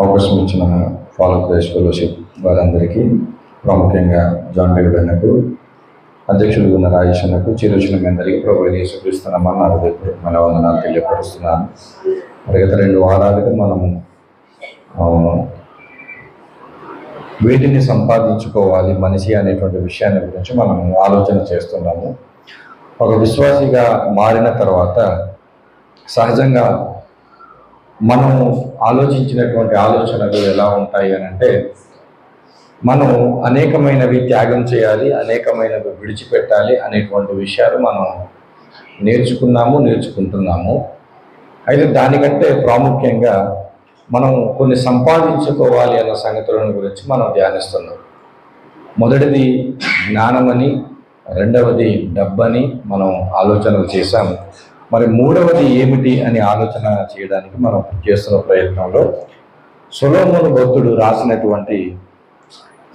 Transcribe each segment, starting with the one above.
అవకాశం ఇచ్చిన follow Christ fellowship వారందరికీ, ప్రాముఖ్యంగా జాన్ బెగడన్నకు, అధ్యక్షుడు ఉన్న రాజేష్ అన్నకు, చిరుచిన మీ అందరికీ ప్రభు యేసుక్రీస్తు నామమున హృదయపూర్వకమైన వందనాలు తెలియపరుస్తున్నాను. మరి గత 2 వారాలుగా మనము వీటిని సంపాదించుకోవాలి మనిషి అనేటువంటి విషయాన్ని గురించి మనం ఆలోచన చేస్తున్నాము. ఒక విశ్వాసిగా మారిన తర్వాత సహజంగా మనం ఆలోచించినటువంటి ఆలోచనలు ఎలా ఉంటాయి అని అంటే, మనం అనేకమైనవి త్యాగం చేయాలి, అనేకమైనవి విడిచిపెట్టాలి అనేటువంటి విషయాలు మనం నేర్చుకుంటున్నాము. అయితే దానికంటే ప్రాముఖ్యంగా మనం కొన్ని సంపాదించుకోవాలి అన్న సంగతులను గురించి మనం ధ్యానిస్తున్నాం. మొదటిది జ్ఞానమని, రెండవది డబ్బని మనం ఆలోచనలు చేశాము. మరి మూడవది ఏమిటి అని ఆలోచన చేయడానికి మనం చేస్తున్న ప్రయత్నంలో సొలొమోను భక్తుడు రాసినటువంటి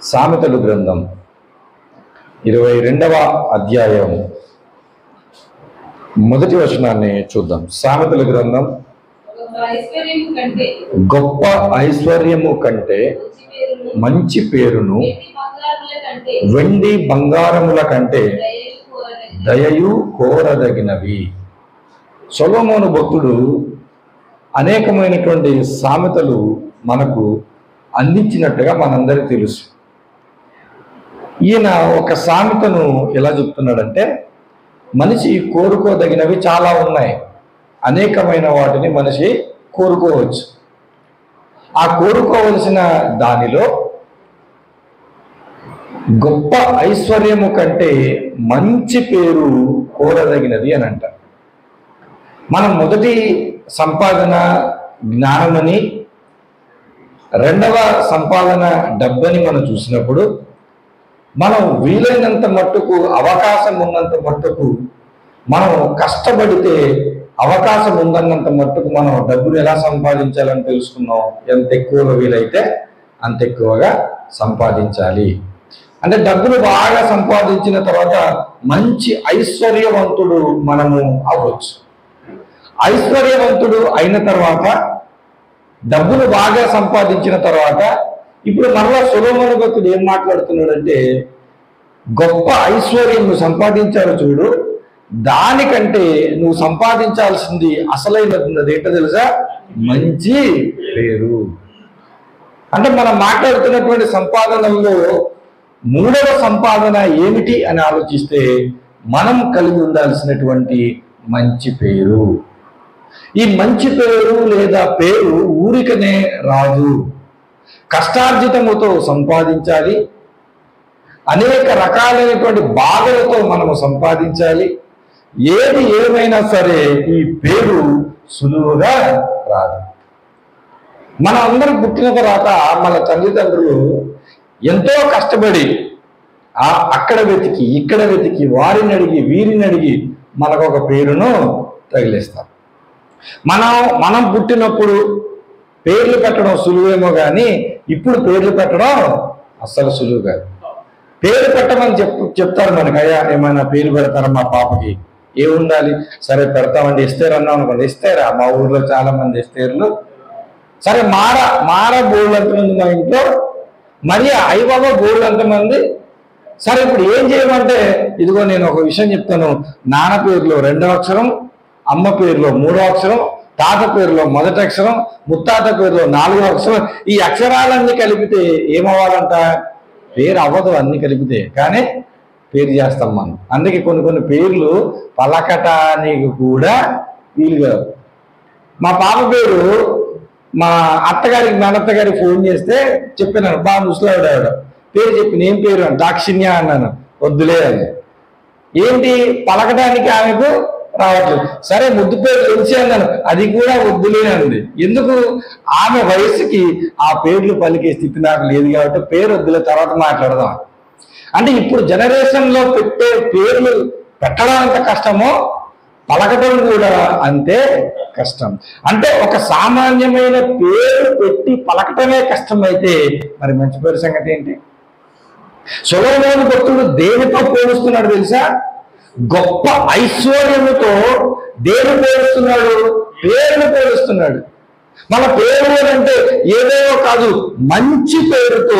సామెతలు గ్రంథం 22వ అధ్యాయం మొదటి వచనాన్ని చూద్దాం. సామెతల గ్రంథం, గొప్ప ఐశ్వర్యము కంటే మంచి పేరును, వెండి బంగారముల కంటే దయయు కోరదగినవి. సొలొమోను భక్తుడు అనేకమైనటువంటి సామెతలు మనకు అందించినట్టుగా మనందరికీ తెలుసు. ఈయన ఒక సామెతను ఎలా చెప్తున్నాడంటే, మనిషి కోరుకోదగినవి చాలా ఉన్నాయి, అనేకమైన వాటిని మనిషి కోరుకోవచ్చు. ఆ కోరుకోవలసిన దానిలో గొప్ప ఐశ్వర్యము కంటే మంచి పేరు కోరదగినది అని అంటారు. మనం మొదటి సంపాదన జ్ఞానమని, రెండవ సంపాదన డబ్బని మనం చూసినప్పుడు, మనం వీలైనంత మట్టుకు, అవకాశం ఉన్నంత మట్టుకు, మనం కష్టపడితే అవకాశం ఉందన్నంత మట్టుకు మనం డబ్బులు ఎలా సంపాదించాలని తెలుసుకున్నాం. ఎంత ఎక్కువగా వీలైతే అంత ఎక్కువగా సంపాదించాలి. అంటే డబ్బులు బాగా సంపాదించిన తర్వాత మంచి ఐశ్వర్యవంతుడు మనము అవ్వచ్చు. ఐశ్వర్యవంతుడు అయిన తర్వాత, డబ్బులు బాగా సంపాదించిన తర్వాత, ఇప్పుడు మరలా సొలొమోను భక్తుడు ఏం మాట్లాడుతున్నాడంటే, గొప్ప ఐశ్వర్యం నువ్వు సంపాదించావు చూడు, దానికంటే నువ్వు సంపాదించాల్సింది అసలైనది ఏంటో తెలుసా? మంచి పేరు. అంటే మనం మాట్లాడుతున్నటువంటి సంపాదనలో మూడవ సంపాదన ఏమిటి అని ఆలోచిస్తే, మనం కలిగి ఉండాల్సినటువంటి మంచి పేరు. ఈ మంచి పేరు లేదా పేరు ఊరికనే రాదు, కష్టార్జితముతో సంపాదించాలి. అనేక రకాలైనటువంటి బాధలతో మనము సంపాదించాలి. ఏది ఏమైనా సరే ఈ పేరు సులువుగా రాదు. మన అందరం పుట్టిన తర్వాత మన తల్లిదండ్రులు ఎంతో కష్టపడి అక్కడ వెతికి, ఇక్కడ వెతికి, వారిని అడిగి, వీరిని అడిగి మనకు ఒక పేరును తగిలిస్తారు. మనం పుట్టినప్పుడు పేర్లు పెట్టడం సులువేమో కానీ ఇప్పుడు పేర్లు పెట్టడం అస్సలు సులువు కాదు. పేరు పెట్టమని చెప్తారు మనకి, అయ్యా ఏమైనా పేరు పెడతారా మా పాపకి, ఏముండాలి, సరే పెడతామండి, ఎస్తేరు అన్నాం అనుకోండి, ఎస్తేరా, మా ఊర్లో చాలా మంది ఎస్తేర్లు. సరే మార బోర్డు ఎంతమంది మా ఇంట్లో, మరి అయ్యబాబా బోర్డు ఎంతమంది. సరే ఇప్పుడు ఏం చేయమంటే, ఇదిగో నేను ఒక విషయం చెప్తాను. నాన్న పేరులో 2వ అక్షరం, అమ్మ పేరులో 3వ అక్షరం, తాత పేరులో 1వ అక్షరం, ముత్తాత పేరులో 4వ అక్షరం. ఈ అక్షరాలన్నీ కలిపితే ఏమవ్వాలంట? పేరు అవ్వదు, అన్ని కలిపితే. కానీ పేరు చేస్తాం మనం. అందుకే కొన్ని పేర్లు పలకటానికి కూడా వీలుగా. మా పాప పేరు మా అత్తగారికి, మేనత్తగారికి ఫోన్ చేస్తే చెప్పినాను, బాగా ముసలావిడ పేరు చెప్పిన, ఏం పేరు అని, దాక్షిణ్య అన్నాను. వద్దులే అని. ఏంటి పలకటానికి ఆమెకు రావట్లేదు. సరే ముద్దు పేరు తెలిసి అన్నాను, అది కూడా వద్దులే అంది. ఎందుకు? ఆమె వయసుకి ఆ పేర్లు పలికే స్థితి నాకు లేదు కాబట్టి పేరు వద్దులే, తర్వాత మాట్లాడదాం. అంటే ఇప్పుడు జనరేషన్లో పెట్టే పేర్లు పెట్టడం అంత కష్టమో, పలకటం కూడా అంతే కష్టం. అంటే ఒక సామాన్యమైన పేరు పెట్టి పలకటమే కష్టమైతే మరి మంచి పేరు సంగతి ఏంటి? సొలొమోను భక్తుడు దేనితో పోలుస్తున్నాడు తెలుసా? గొప్ప ఐశ్వర్యముతో దేని పోలుస్తున్నాడు? పేరును పోలుస్తున్నాడు. మన పేరు అంటే ఏదో కాదు, మంచి పేరుతో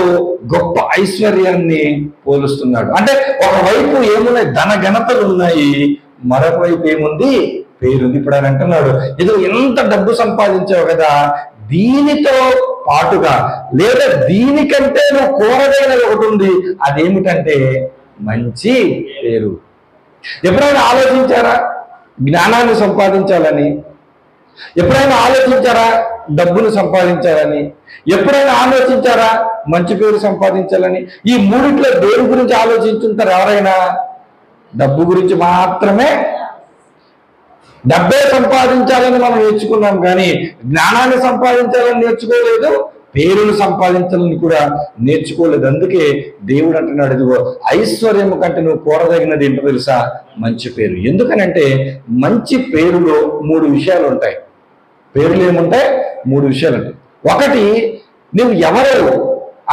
గొప్ప ఐశ్వర్యాన్ని పోలుస్తున్నాడు. అంటే ఒకవైపు ఏమున్నాయి, ధన ఘనతలు ఉన్నాయి, మరొక వైపు ఏముంది, పేరుంది. ఇప్పుడు ఆయన అంటున్నాడు, ఇది ఎంత డబ్బు సంపాదించావు కదా, దీనితో పాటుగా లేదా దీనికంటే నువ్వు కోరదైనది ఒకటి ఉంది, అదేమిటంటే మంచి పేరు. ఎప్పుడైనా ఆలోచించారా జ్ఞానాన్ని సంపాదించాలని? ఎప్పుడైనా ఆలోచించారా డబ్బును సంపాదించాలని? ఎప్పుడైనా ఆలోచించారా మంచి పేరు సంపాదించాలని? ఈ మూడిట్లో దేని గురించి ఆలోచించుంటారు ఎవరైనా? డబ్బు గురించి మాత్రమే. డబ్బే సంపాదించాలని మనం నేర్చుకున్నాం, కానీ జ్ఞానాన్ని సంపాదించాలని నేర్చుకోలేదు, పేరును సంపాదించాలని కూడా నేర్చుకోలేదు. అందుకే దేవుడు అంటున్నాడు, ఇదిగో ఐశ్వర్యం కంటే నువ్వు కోరదగినది ఏంటో తెలుసా, మంచి పేరు. ఎందుకనంటే మంచి పేరులో 3 విషయాలు ఉంటాయి. పేరులు ఏముంటాయి? 3 విషయాలు ఉంటాయి. ఒకటి, నువ్వు ఎవరు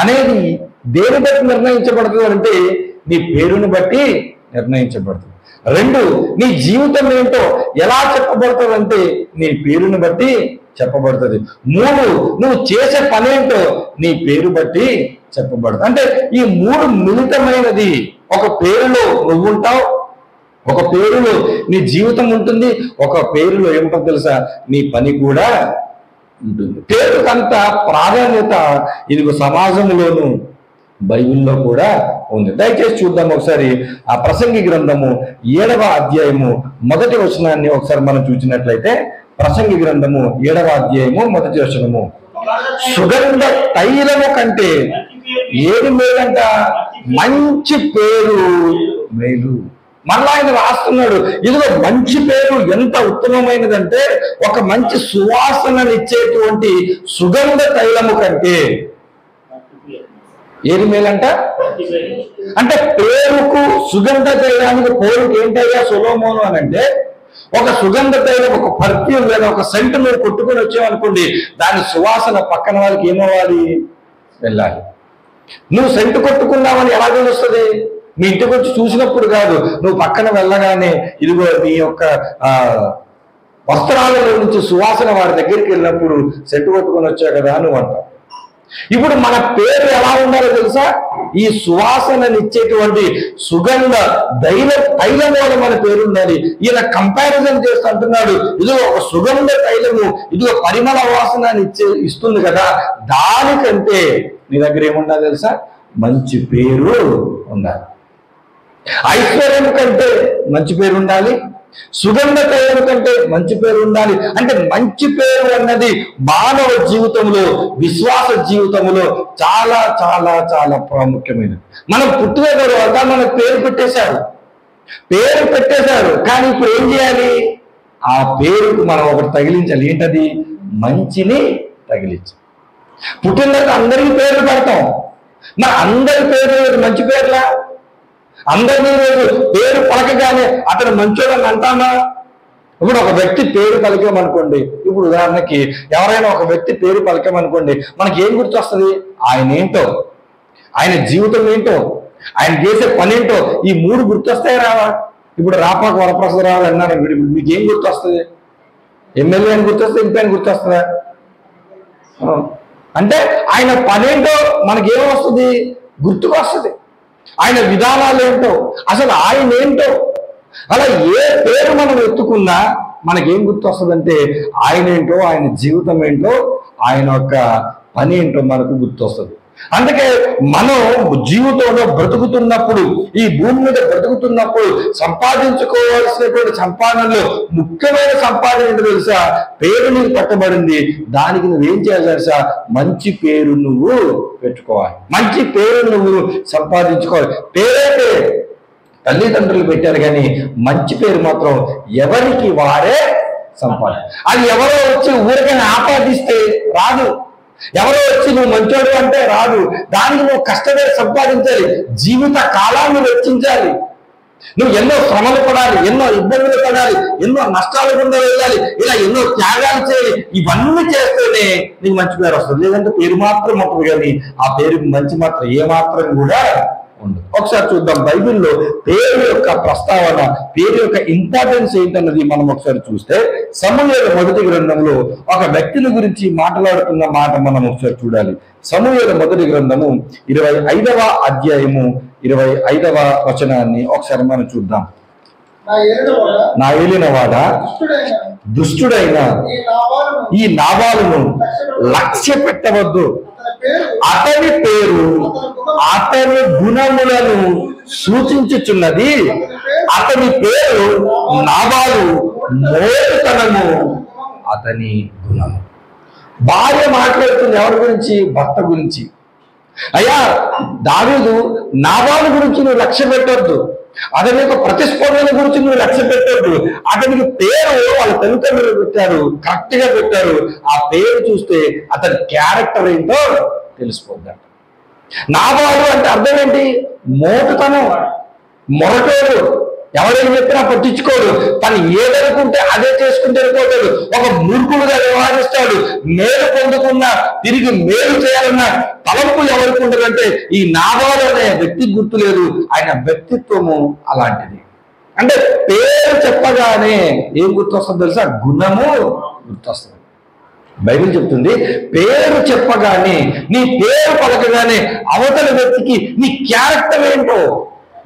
అనేది దేని బట్టి నిర్ణయించబడుతుంది అంటే నీ పేరుని బట్టి నిర్ణయించబడుతుంది. 2, నీ జీవితం ఏంటో ఎలా చెప్పబడుతుంది అంటే నీ పేరుని బట్టి చెప్పబడుతుంది. 3, నువ్వు చేసే పని ఏంటో నీ పేరు బట్టి చెప్పబడుతుంది. అంటే ఈ 3 మిళితమైనది. ఒక పేరులో నువ్వు ఉంటావు, ఒక పేరులో నీ జీవితం ఉంటుంది, ఒక పేరులో ఏమిటో తెలుసా, నీ పని కూడా ఉంటుంది. పేరుకంత ప్రాధాన్యత ఇదిగో సమాజంలోను బైబిల్లో కూడా ఉంది. దయచేసి చూద్దాం ఒకసారి ఆ ప్రసంగి గ్రంథము 7వ అధ్యాయము 1వ వచనాన్ని ఒకసారి మనం చూసినట్లయితే, ప్రసంగి గ్రంథము 7వ అధ్యాయము 1వ వచనము, సుగంధ తైలము కంటే ఏది మేలంట, మంచి పేరు మేలు. మళ్ళా ఆయన రాస్తున్నాడు, ఇదిగో మంచి పేరు ఎంత ఉత్తమమైనదంటే ఒక మంచి సువాసననిచ్చేటువంటి సుగంధ తైలము కంటే ఏది మేలంట. అంటే పేరుకు సుగంధ తైలానికి పోరుకు ఏంటయ్యా సొలొమోను అని అంటే, ఒక సుగంధ తైలం, ఒక పర్ఫ్యూమ్ లేదా ఒక సెంట్ నువ్వు కొట్టుకొని వచ్చావనుకోండి, దాని సువాసన పక్కన వాళ్ళకి ఏమవ్వాలి, వెళ్ళాలి. నువ్వు సెంటు కొట్టుకున్నావని ఎలా తెలుస్తుంది? మీ ఇంటికి వచ్చి చూసినప్పుడు కాదు, నువ్వు పక్కన వెళ్ళగానే ఇదిగో నీ యొక్క వస్త్రాలలో నుంచి సువాసన వారి దగ్గరికి వెళ్ళినప్పుడు సెంటు కొట్టుకొని వచ్చావు కదా నువ్వు అంటావు. ఇప్పుడు మన పేరు ఎలా ఉండాలో తెలుసా? ఈ సువాసననిచ్చేటువంటి సుగంధ తైలం వల్ల మన పేరు ఉండాలి. ఈయన కంపారిజన్ చేస్తూ అంటున్నాడు, ఇదిగో ఒక సుగంధ తైలము ఇదిగో పరిమళ వాసనని ఇస్తుంది కదా, దానికంటే నీ దగ్గర ఏముండాలి తెలుసా? మంచి పేరు ఉండాలి. ఐశ్వర్యం కంటే మంచి పేరు ఉండాలి, సుగంధ తైలం కంటే మంచి పేరు ఉండాలి. అంటే మంచి పేరు అన్నది మానవ జీవితంలో, విశ్వాస జీవితంలో చాలా చాలా చాలా ప్రాముఖ్యమైనది. మనం పుట్టిన తర్వాత మనకు పేరు పెట్టేశారు, కానీ ఇప్పుడు ఏం చేయాలి? ఆ పేరుకు మనం ఒకటి తగిలించాలి. ఏంటది? మంచిని తగిలించాలి. పుట్టిన తర్వాత అందరికీ పేర్లు పెడతాం, మరి అందరి పేరు మంచి పేర్లా? అందరినీ పేరు పలకగానే అతను మంచోడని అంటామా? ఇప్పుడు ఒక వ్యక్తి పేరు పలికామనుకోండి, ఇప్పుడు ఉదాహరణకి ఎవరైనా ఒక వ్యక్తి పేరు పలికామనుకోండి, మనకి ఏం గుర్తొస్తుంది? ఆయన ఏంటో, ఆయన జీవితం ఏంటో, ఆయన చేసే పని ఏంటో, ఈ 3 గుర్తొస్తాయి రావా? ఇప్పుడు రాపాక వరప్రసాదరావు అన్నారు, ఇప్పుడు మీకు ఏం గుర్తొస్తుంది? ఎమ్మెల్యే అని గుర్తొస్తుంది, ఎంపీ అని గుర్తొస్తుందా? అంటే ఆయన పనేంటో మనకేమో వస్తుంది, గుర్తుకొస్తుంది. ఆయన విధానాలు ఏంటో, అసలు ఆయన ఏంటో, అలా ఏ పేరు మనం ఎత్తుకున్నా మనకేం గుర్తొస్తుందంటే ఆయన ఏంటో, ఆయన జీవితం ఏంటో, ఆయన యొక్క పని ఏంటో మనకు గుర్తొస్తుంది. అందుకే మనం జీవితంలో బ్రతుకుతున్నప్పుడు, ఈ భూమి మీద బ్రతుకుతున్నప్పుడు సంపాదించుకోవాల్సినటువంటి సంపాదనలో ముఖ్యమైన సంపాదన ఏంటో తెలుసా? పేరు నీకు పెట్టబడింది. దానికి నువ్వేం చేయాలి తెలుసా? మంచి పేరు నువ్వు పెట్టుకోవాలి, మంచి పేరు నువ్వు సంపాదించుకోవాలి. పేరైతే తల్లిదండ్రులు పెట్టారు, కానీ మంచి పేరు మాత్రం ఎవరికి వారే సంపాదన. అది ఎవరో వచ్చి ఊరికైనా ఆపాదిస్తే రాదు, ఎవరో వచ్చి నువ్వు మంచోడు అంటే రాదు. దానికి నువ్వు కష్టపడి సంపాదించాలి, జీవిత కాలాన్ని వెచ్చించాలి, నువ్వు ఎన్నో శ్రమలు పడాలి, ఎన్నో ఇబ్బందులు పడాలి, ఎన్నో నష్టాలు గుండా వెళ్ళాలి, ఇలా ఎన్నో త్యాగాలు చేయాలి. ఇవన్నీ చేస్తేనే నీకు మంచి పేరు వస్తుంది. లేదంటే పేరు మాత్రం ఉంటుంది, కానీ ఆ పేరుకి మంచి మాత్రం ఏ మాత్రం కూడా ఉండదు. ఒకసారి చూద్దాం బైబిల్లో పేరు యొక్క ప్రస్తావన, పేరు యొక్క ఇంపార్టెన్స్ ఏంటన్నది మనం ఒకసారి చూస్తే సమూయేలు మొదటి గ్రంథంలో ఒక వ్యక్తిని గురించి మాట్లాడుతున్న మాట మనం ఒకసారి చూడాలి. సమూయేలు మొదటి గ్రంథము 25వ అధ్యాయము 25వ వచనాన్ని ఒకసారి మనం చూద్దాం. నా ఏలినవాడ దుష్టుడైన ఈ నాబాలును లక్ష్య పెట్టవద్దు, అతని పేరు అతని గుణములను సూచించుచున్నది, అతని పేరు నాబాలు, మోటుతనము అతని గుణము. భార్య మాట్లాడుతుంది ఎవరి గురించి? భర్త గురించి. అయ్యా దావీదు నాబాలు గురించి నువ్వు లక్ష్య పెట్టొద్దు, అతని యొక్క ప్రతిస్పందన గురించి నువ్వు లక్ష్య పెట్టొద్దు. అతనికి పేరు వాళ్ళ తల్లిదండ్రులు పెట్టారు, కరెక్ట్ గా పెట్టారు. ఆ పేరు చూస్తే అతని క్యారెక్టర్ ఏంటో తెలిసిపోద్దాడు. నాబాలు అంటే అర్థం ఏంటి? మోటుతనం, మొరటోడు, ఎవరైనా చెప్పినా పట్టించుకోడు, తను ఏదనుకుంటే అదే చేసుకుంటే వెళ్ళిపోతాడు, ఒక మూర్ఖుడుగా వ్యవహరిస్తాడు. మేలు పొందుకున్నా తిరిగి మేలు చేయాలన్నా తలంపు ఎవరికి ఉండదంటే ఈ నాబాలు అనే వ్యక్తికి గుర్తు లేదు. ఆయన వ్యక్తిత్వము అలాంటిది. అంటే పేరు చెప్పగానే ఏం గుర్తొస్తుంది తెలుసా? గుణము గుర్తొస్తుంది. బైబిల్ చెప్తుంది పేరు చెప్పగానే, నీ పేరు పలకగానే అవతల వ్యక్తికి నీ క్యారెక్టర్ ఏంటో,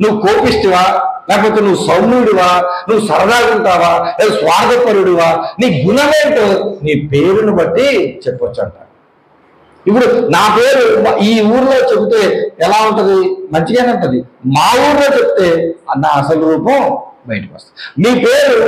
నువ్వు కోపిస్తువా, లేకపోతే నువ్వు సౌమ్యుడివా, నువ్వు సరదాగా ఉంటావా, లేదా స్వార్థపరుడివా, నీ గుణమేంటో నీ పేరును బట్టి చెప్పొచ్చు అంట. ఇప్పుడు నా పేరు ఈ ఊర్లో చెబితే ఎలా ఉంటది? మంచిగానే ఉంటది. మా ఊర్లో చెప్తే నా అసలు రూపం బయటకు వస్తుంది. మీ పేరు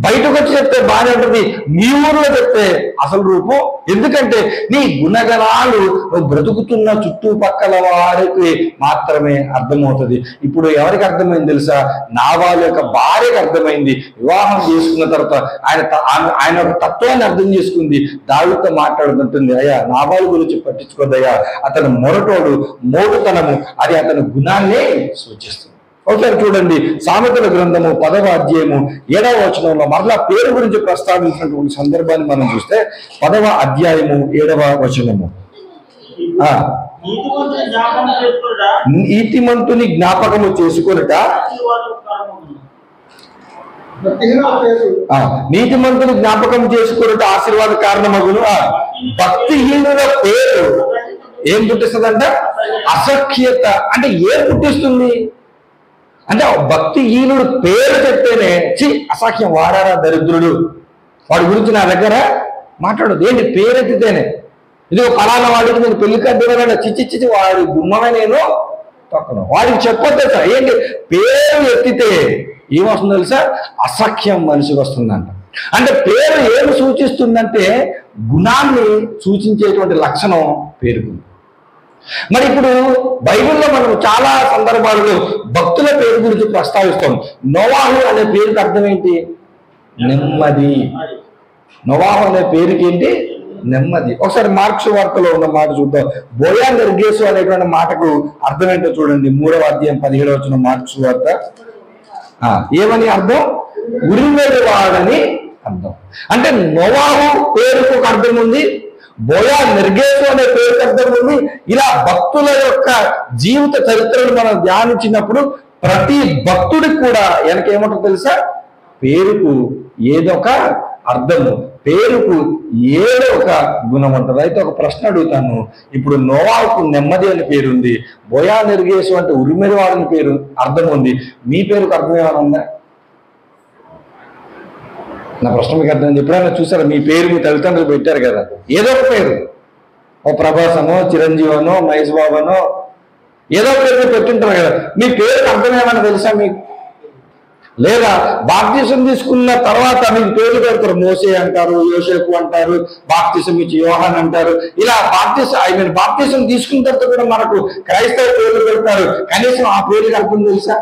బయటకు వచ్చి చెప్తే బాగానే ఉంటుంది, మీ ఊర్లో చెప్తే అసలు రూపం. ఎందుకంటే నీ గుణగణాలు నువ్వు బ్రతుకుతున్న చుట్టుపక్కల వారికి మాత్రమే అర్థమవుతుంది. ఇప్పుడు ఎవరికి అర్థమైంది తెలుసా? నాబాలు యొక్క భార్యకు అర్థమైంది. వివాహం చేసుకున్న తర్వాత ఆయన యొక్క తత్వాన్ని అర్థం చేసుకుంది. దావీదుతో మాట్లాడుతుంటుంది, అయ్యా నాబాలు గురించి పట్టించుకోదయ్యా, అతను మొరటోడు, మోటుతనము, అది అతని గుణాన్ని సూచిస్తుంది. ఒకసారి చూడండి సామెతల గ్రంథము 10వ అధ్యాయము 7వ వచనంలో మరలా పేరు గురించి ప్రస్తావించినటువంటి సందర్భాన్ని మనం చూస్తే 10వ అధ్యాయము 7వ వచనము, నీతిమంతుని జ్ఞాపకము చేసుకొనుట, నీతిమంతుని జ్ఞాపకం చేసుకొనుట ఆశీర్వాద కారణమగును. భక్తిహీనుల పేరు ఏం పుట్టిస్తుందంట? అసఖ్యత. అంటే ఏం పుట్టిస్తుంది అంటే భక్తిహీనుడు పేరు చెప్తేనే అసఖ్యం, వాడారా దరిద్రుడు, వాడి గురించి నా దగ్గర మాట్లాడదు. ఏంటి పేరెత్తితేనే, ఇది ఫలానా వాడికి నేను పెళ్లి కట్టిన చిచ్చి వాడి గుమ్మమే నేను తొక్కను, వాడికి చెప్పొద్దు సార్. ఏంటి పేరు ఎత్తితే ఏమొస్తుంది తెలుసా? అసఖ్యం మనిషికి వస్తుందంట. అంటే పేరు ఏమి సూచిస్తుందంటే గుణాన్ని సూచించేటువంటి లక్షణం పేరుకుంది. మరి ఇప్పుడు బైబిల్లో మనం చాలా సందర్భాలలో భక్తుల పేరు గురించి ప్రస్తావిస్తాం. నోవాహు అనే పేరుకి అర్థం ఏంటి? నెమ్మది. నోవాహు అనే పేరుకి ఏంటి? నెమ్మది. ఒకసారి మార్క్స్ వార్తలో ఉన్న మాట చూద్దాం. బోయా నిర్గేసు అనేటువంటి మాటకు అర్థం ఏంటో చూడండి. 3వ అధ్యాయం 17వ వచనం మార్క్స్ వార్త. ఏమని అర్థం? ఉరిమెరువాడని అర్థం. అంటే నోవాహు పేరుకు ఒక అర్థం ఉంది, బోయా నిర్గేసు అనే పేరుకి అర్థం ఉంది. ఇలా భక్తుల యొక్క జీవిత చరిత్రను మనం ధ్యానించినప్పుడు ప్రతి భక్తుడికి కూడా వెనకేమంటారు తెలుసా? పేరుకు ఏదో ఒక అర్థము, పేరుకు ఏదో ఒక గుణం ఉంటుంది. అయితే ఒక ప్రశ్న అడుగుతాను. ఇప్పుడు నోవాహుకు నెమ్మది అని పేరుంది, బోయా నిర్గేసు అంటే ఉరిమెరువాడని పేరు అర్థం ఉంది. మీ పేరుకు అర్థం ఏమైనా ఉందా? నా ప్రశ్న మీకు అర్థం. ఎప్పుడైనా చూసారా? మీ పేరు మీ తల్లిదండ్రులు పెట్టారు కదా, ఏదో ఒక పేరు, ఓ ప్రభాసనో, చిరంజీవనో, మహేష్ బాబనో, ఏదో ఒక పేరు పెట్టింటారు కదా. మీ పేరుకి అర్థం ఏమైనా తెలుసా మీకు? లేదా బాప్తిసం తీసుకున్న తర్వాత మీకు పేర్లు పెడతారు. మోసే అంటారు, యోసేపు అంటారు, బాప్తిసం ఇచ్చి యోహాన్ అంటారు. ఇలా బాప్తిసం తీసుకున్న తర్వాత కూడా మనకు క్రైస్తవ పేర్లు పెడతారు. కనీసం ఆ పేరుకి అర్థం తెలుసా?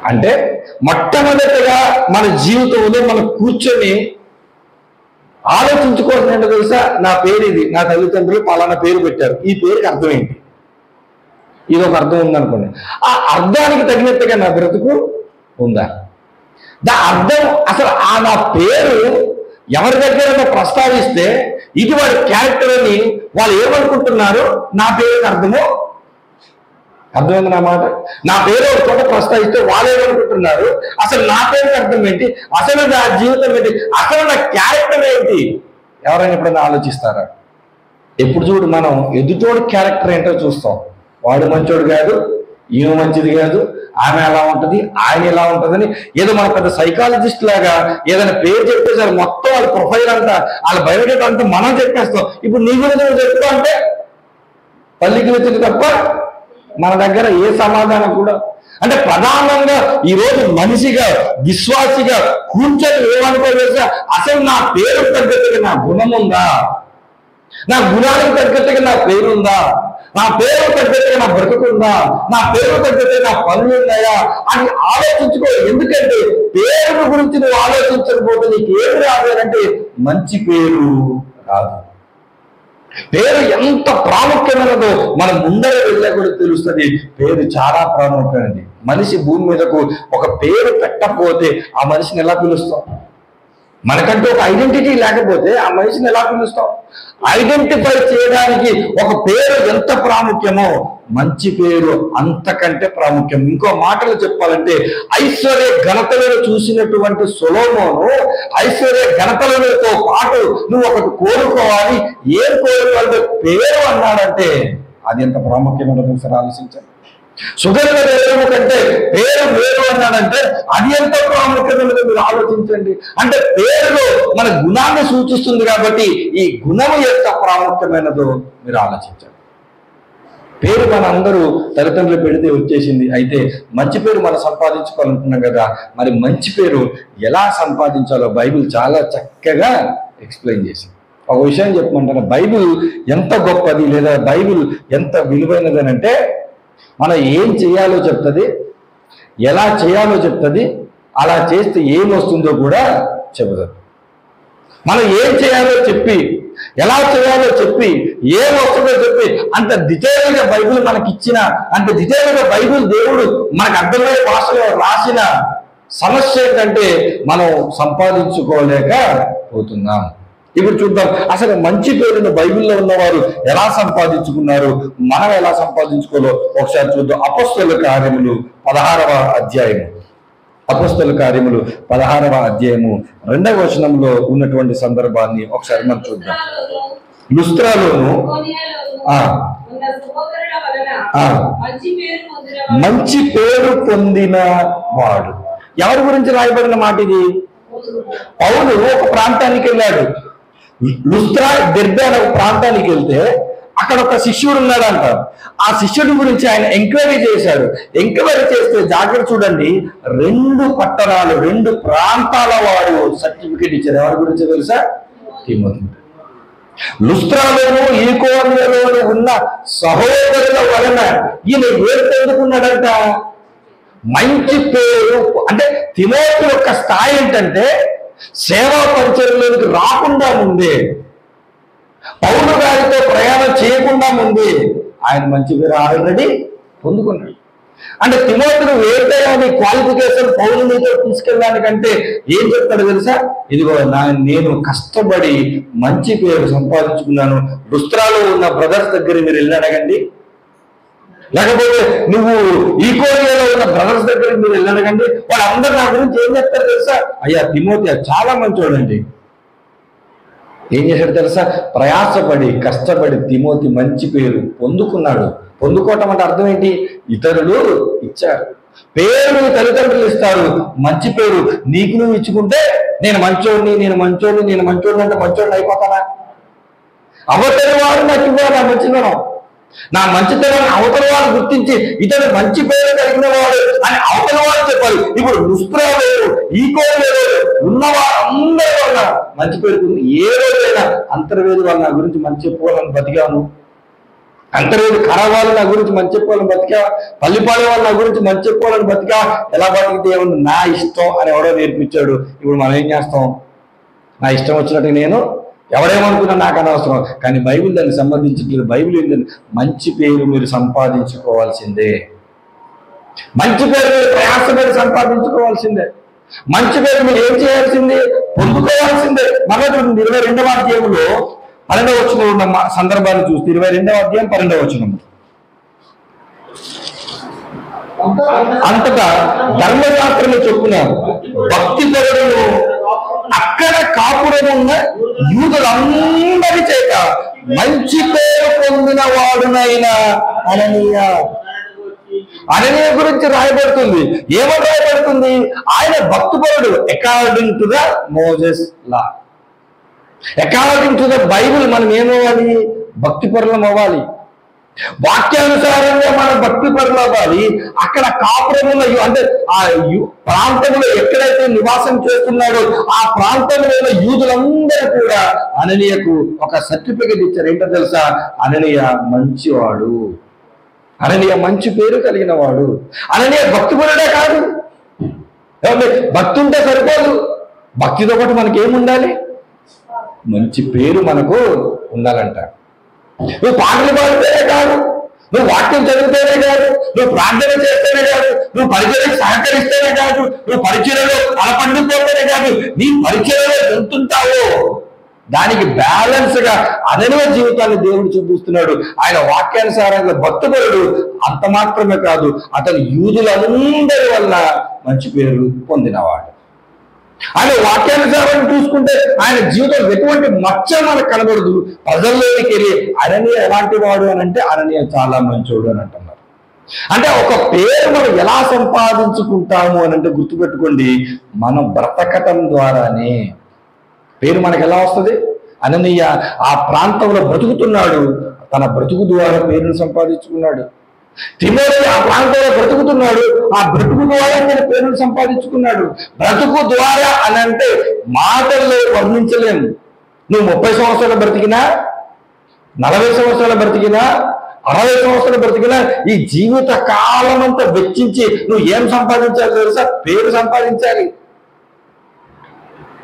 అంటే మొట్టమొదటిగా మన జీవితంలో మనం కూర్చొని ఆలోచించుకోవాల్సిన ఏంటో తెలుసా? నా పేరు ఇది, నా తల్లిదండ్రులు పలానా పేరు పెట్టారు, ఈ పేరుకి అర్థం ఏంటి? ఇది ఒక అర్థం ఉందనుకోండి. ఆ అర్థానికి తగినట్టుగా నా బ్రతుకు ఉందా? అర్థం అసలు నా పేరు ఎవరి దగ్గర ప్రస్తావిస్తే ఇది వాడి క్యారెక్టర్ అని వాళ్ళు ఏమనుకుంటున్నారు? నా పేరుకి అర్థము అర్థమైంది నా మాట? నా పేరు ఒక చోట ప్రస్తావిస్తే వాళ్ళేమనుకుంటున్నారు, అసలు నా పేరుకి అర్థం ఏంటి, అసలు నా జీవితం ఏంటి, అసలు నా క్యారెక్టర్ ఏంటి? ఎవరైనా ఎప్పుడైనా ఆలోచిస్తారా? ఎప్పుడు చూడు మనం ఎదుటోడు క్యారెక్టర్ ఏంటో చూస్తాం. వాడు మంచోడు కాదు, ఈమె మంచిది కాదు, ఆమె ఎలా ఉంటుంది, ఆయన ఎలా ఉంటుందని ఏదో మన పెద్ద సైకాలజిస్ట్ లాగా ఏదైనా పేరు చెప్పేసారు, మొత్తం వాళ్ళ ప్రొఫైల్ అంతా వాళ్ళ బయోడేటా అంతా మనం చెప్పేస్తాం. ఇప్పుడు నీ గురించి నువ్వు చెప్తా అంటే పల్లికి వచ్చింది తప్ప మన దగ్గర ఏ సమాధానం కూడా. అంటే ప్రధానంగా ఈరోజు మనిషిగా విశ్వాసిగా కూర్చొని ఏమనుకోలేసా, అసలు నా పేరు తగ్గట్టుగా నా గుణం ఉందా, నా గుణానికి తగ్గట్టుగా నా పేరుందా, నా పేరు తగ్గట్టుగా నా బ్రతుకుందా, నా పేరు తగ్గట్టుగా నా పనులు ఉన్నాయా అని ఆలోచించుకో. ఎందుకంటే పేరు గురించి నువ్వు ఆలోచించకపోతే నీకు ఏమి రాదంటే మంచి పేరు రాదు. పేరు ఎంత ప్రాముఖ్యమైనదో మనం ముందర వెళ్ళే కూడా తెలుస్తుంది. పేరు చాలా ప్రాముఖ్యమైనది. మనిషి భూమి మీదకు ఒక పేరు పెట్టకపోతే ఆ మనిషిని ఎలా పిలుస్తాం? మనకంటూ ఒక ఐడెంటిటీ లేకపోతే ఆ మనిషిని ఎలా పిలుస్తాం? ఐడెంటిఫై చేయడానికి ఒక పేరు ఎంత ప్రాముఖ్యమో మంచి పేరు అంతకంటే ప్రాముఖ్యం. ఇంకో మాటలు చెప్పాలంటే ఐశ్వర్య ఘనతలను చూసినటువంటి సొలొమోను ఐశ్వర్య ఘనతలతో పాటు నువ్వు ఒకటి కోరుకోవాలి, ఏం కోరుకోవాలంటే పేరు అన్నాడంటే అది ఎంత ప్రాముఖ్యమైనదో ఒకసారి ఆలోచించండి. సుగంధ ద్రవ్యము కంటే పేరు వేరు అన్నాడంటే అది ఎంత ప్రాముఖ్యమైనదో మీరు ఆలోచించండి. అంటే పేరులో మన గుణాన్ని సూచిస్తుంది కాబట్టి ఈ గుణము ఎంత ప్రాముఖ్యమైనదో మీరు ఆలోచించండి. పేరు మన అందరూ తల్లిదండ్రులు పెడితే వచ్చేసింది. అయితే మంచి పేరు మనం సంపాదించుకోవాలనుకున్నాం కదా, మరి మంచి పేరు ఎలా సంపాదించాలో బైబిల్ చాలా చక్కగా ఎక్స్ప్లెయిన్ చేసింది. ఒక విషయం చెప్పమంటారా, బైబిల్ ఎంత గొప్పది లేదా బైబిల్ ఎంత విలువైనది అంటే మనం ఏం చేయాలో చెప్తుంది, ఎలా చేయాలో చెప్తుంది, అలా చేస్తే ఏం వస్తుందో కూడా చెబుతుంది. మనం ఏం చేయాలో చెప్పి, ఎలా చేయాలో చెప్పి, ఏం వస్తుందో చెప్పి అంత డీటెయిల్గా బైబిల్ మనకి ఇచ్చిన, అంత డీటెయిల్గా బైబిల్ దేవుడు మనకు అర్థమయ్యే భాషలో రాసిన సమస్య ఏంటంటే మనం సంపాదించుకోలేకపోతున్నాం. ఇప్పుడు చూద్దాం అసలు మంచి పేరును బైబిల్లో ఉన్నవారు ఎలా సంపాదించుకున్నారు, మనం ఎలా సంపాదించుకోవాలో ఒకసారి చూద్దాం. అపోస్తలుల కార్యములు 16వ అధ్యాయము, అపోస్తలుల కార్యములు 16వ అధ్యాయము 2వ వచనంలో ఉన్నటువంటి సందర్భాన్ని ఒకసారి మనం చూద్దాం. లుస్త్రాలోను మంచి పేరు పొందిన వాడు. ఎవరి గురించి రాయబడిన మాట ఇది? పౌలు ఒక ప్రాంతానికి వెళ్ళాడు. లుస్త్రా, దెర్బే అనే ఒక ప్రాంతానికి వెళ్తే అక్కడ ఒక శిష్యుడు ఉన్నాడంట. ఆ శిష్యుడి గురించి ఆయన ఎంక్వైరీ చేశాడు. ఎంక్వైరీ చేస్తే జాగ్రత్త చూడండి, 2 పట్టణాలు 2 ప్రాంతాల వాడు సర్టిఫికేట్ ఇచ్చారు. ఎవరి గురించి తెలుసా? తిమోతి. లుస్త్రాలోను ఈకోనియలోను ఉన్న సహోదరుల వలన ఈయన ఏం పొందుకున్నాడంట? మంచి పేరు. అంటే తిమోతి యొక్క స్థాయి ఏంటంటే సేవా పరిచయంలోకి రాకుండా ముందే, పౌలు గారితో ప్రయాణం చేయకుండా ముందే ఆయన మంచి పేరు ఆల్రెడీ పొందుకున్నాడు. అంటే తిమోతిని ఏంటని క్వాలిఫికేషన్ పౌలు మీతో తీసుకెళ్ళడానికంటే ఏం చెప్తాడు తెలుసా? ఇదిగో నేను కష్టపడి మంచి పేరు సంపాదించుకున్నాను. లుస్త్రాలో ఉన్న బ్రదర్స్ దగ్గర మీరు వెళ్ళి అడగండి, లేకపోతే నువ్వు ఈకోనియాలో ఉన్న బ్రదర్స్ దగ్గరికి మీరు వెళ్ళి అడగండి, వాళ్ళందరూ నా గురించి ఏం చెప్తారు తెలుసా? అయ్యా తిమోతి చాలా మంచోడండి. ఏం చేశాడు తెలుసా? ప్రయాసపడి కష్టపడి తిమోతి మంచి పేరు పొందుకున్నాడు. పొందుకోవటం అంటే అర్థం ఏంటి? ఇతరులు ఇచ్చారు. పేరు తల్లిదండ్రులు ఇస్తారు, మంచి పేరు నీకు నువ్వు ఇచ్చుకుంటే నేను మంచోడిని అంటే మంచోడిని అయిపోతానా? అవతలి వాడు నాకు ఇవ్వాలి ఆ మంచితనం. నా మంచితనాన్ని అవతల వాడు గుర్తించి ఇతను మంచి పేరు కలిగిన వాడు అని అవతల వాడు చెప్పాలి. ఇప్పుడు లుస్త్రాలో ఈకోనియాలో ఉన్నవారందరూ వల్ల మంచి పేరు ఏ రోజైనా అంతర్వేది వాళ్ళు నా గురించి మంచి చెప్పుకోవాలని బతికాను, అంతర్వేది కరవాళ్ళు నా గురించి మంచి చెప్పుకోవాలని బతికా, పల్లిపాలెం వాళ్ళు నా గురించి మంచి చెప్పుకోవాలని బతికా, ఎలా బతికితే ఏముంది నా ఇష్టం అని ఎవడో నేర్పించాడు. ఇప్పుడు మనం ఏం చేస్తాం? నా ఇష్టం వచ్చినట్టు నేను ఎవడేమనుకున్నా నాకు అనవసరం. కానీ బైబిల్ దానికి సంబంధించట్లేదు. బైబిల్ ఏంటంటే మంచి పేరు మీరు సంపాదించుకోవాల్సిందే. మంచి పేరు మీరు ప్రయాసపడి సంపాదించుకోవాల్సిందే. మంచి పేరు మీరు ఏం చేయాల్సిందే? పొందుకోవాల్సిందే. మరలా చూడండి 22వ అధ్యాయంలో 12వ వచనంలో ఉన్న సందర్భాన్ని చూస్తే 22వ అధ్యాయం 12వ వచనం. అంతటా ధర్మశాస్త్రము చొప్పున భక్తి పరుడును అక్కడ కాపురమున్న యూదులందరి చేత మంచి పేరు పొందిన వాడునైనా అననీయ గురించి రాయబడుతుంది. ఏమని రాయబడుతుంది? ఆయన భక్తిపరుడు according to the Moses law. According to the Bible మనం ఏమవ్వాలి? భక్తిపరులం అవ్వాలి. వాక్యానుసారంగా మనం భక్తిపరులు అవ్వాలి. అక్కడ కాపురముల అంటే ఆ ప్రాంతంలో ఎక్కడైతే నివాసం చేస్తున్నాడో ఆ ప్రాంతంలో ఉన్న యూదులందరూ కూడా అననీయకు ఒక సర్టిఫికెట్ ఇచ్చారు. ఏంటో తెలుసా? అననీయ మంచివాడు, అననీయ మంచి పేరు కలిగిన వాడు. అననీయ భక్తిపరుడే కాదు, భక్తి ఉంటే సరిపోదు. భక్తితో పాటు మనకి ఏముండాలి? మంచి పేరు మనకు ఉండాలంట. నువ్వు పాటలు పాడితేనే కాదు, నువ్వు వాక్యం చదివితేనే కాదు, నువ్వు ప్రార్థన చేస్తేనే కాదు, నువ్వు పరిచయం సహకరిస్తేనే కాదు, నువ్వు పరిచయలో అలపండిపోతేనే కాదు, నీ పరిచయలో ఎంతుంటావో దానికి బ్యాలెన్స్ గా అననీయ జీవితాన్ని దేవుడు చూపిస్తున్నాడు. ఆయన వాక్యానుసారంగా భక్తిపరుడు. అంత మాత్రమే కాదు, అతను యూదులందరి వల్ల మంచి పేరు పొందినవాడు. ఆయన వాక్యానుసారం చూసుకుంటే ఆయన జీవితం ఎటువంటి మచ్చ మనకు కనబడదు. ప్రజల్లోనికి వెళ్ళి అననీయ ఎలాంటి వాడు అని అంటే అననీయ చాలా మంచోడు అని అంటున్నారు. అంటే ఒక పేరు మనం ఎలా సంపాదించుకుంటాము అని అంటే గుర్తుపెట్టుకోండి, మనం బ్రతకటం ద్వారానే పేరు మనకు ఎలా వస్తుంది? అననీయ ఆ ప్రాంతంలో బ్రతుకుతున్నాడు, తన బ్రతుకు ద్వారా పేరును సంపాదించుకున్నాడు. తిమోతి ఆ ప్రాంతంలో బ్రతుకుతున్నాడు, ఆ బ్రతుకు ద్వారా నేను పేరును సంపాదించుకున్నాడు. బ్రతుకు ద్వారా అని అంటే మాటల్లో వర్ణించలేము. నువ్వు 30 సంవత్సరాలు బ్రతికినా, 40 సంవత్సరాలు బ్రతికినా, 60 సంవత్సరాలు బ్రతికినా ఈ జీవిత కాలం అంతా వెచ్చించి నువ్వు ఏం సంపాదించాలి తెలుసా? పేరు సంపాదించాలి.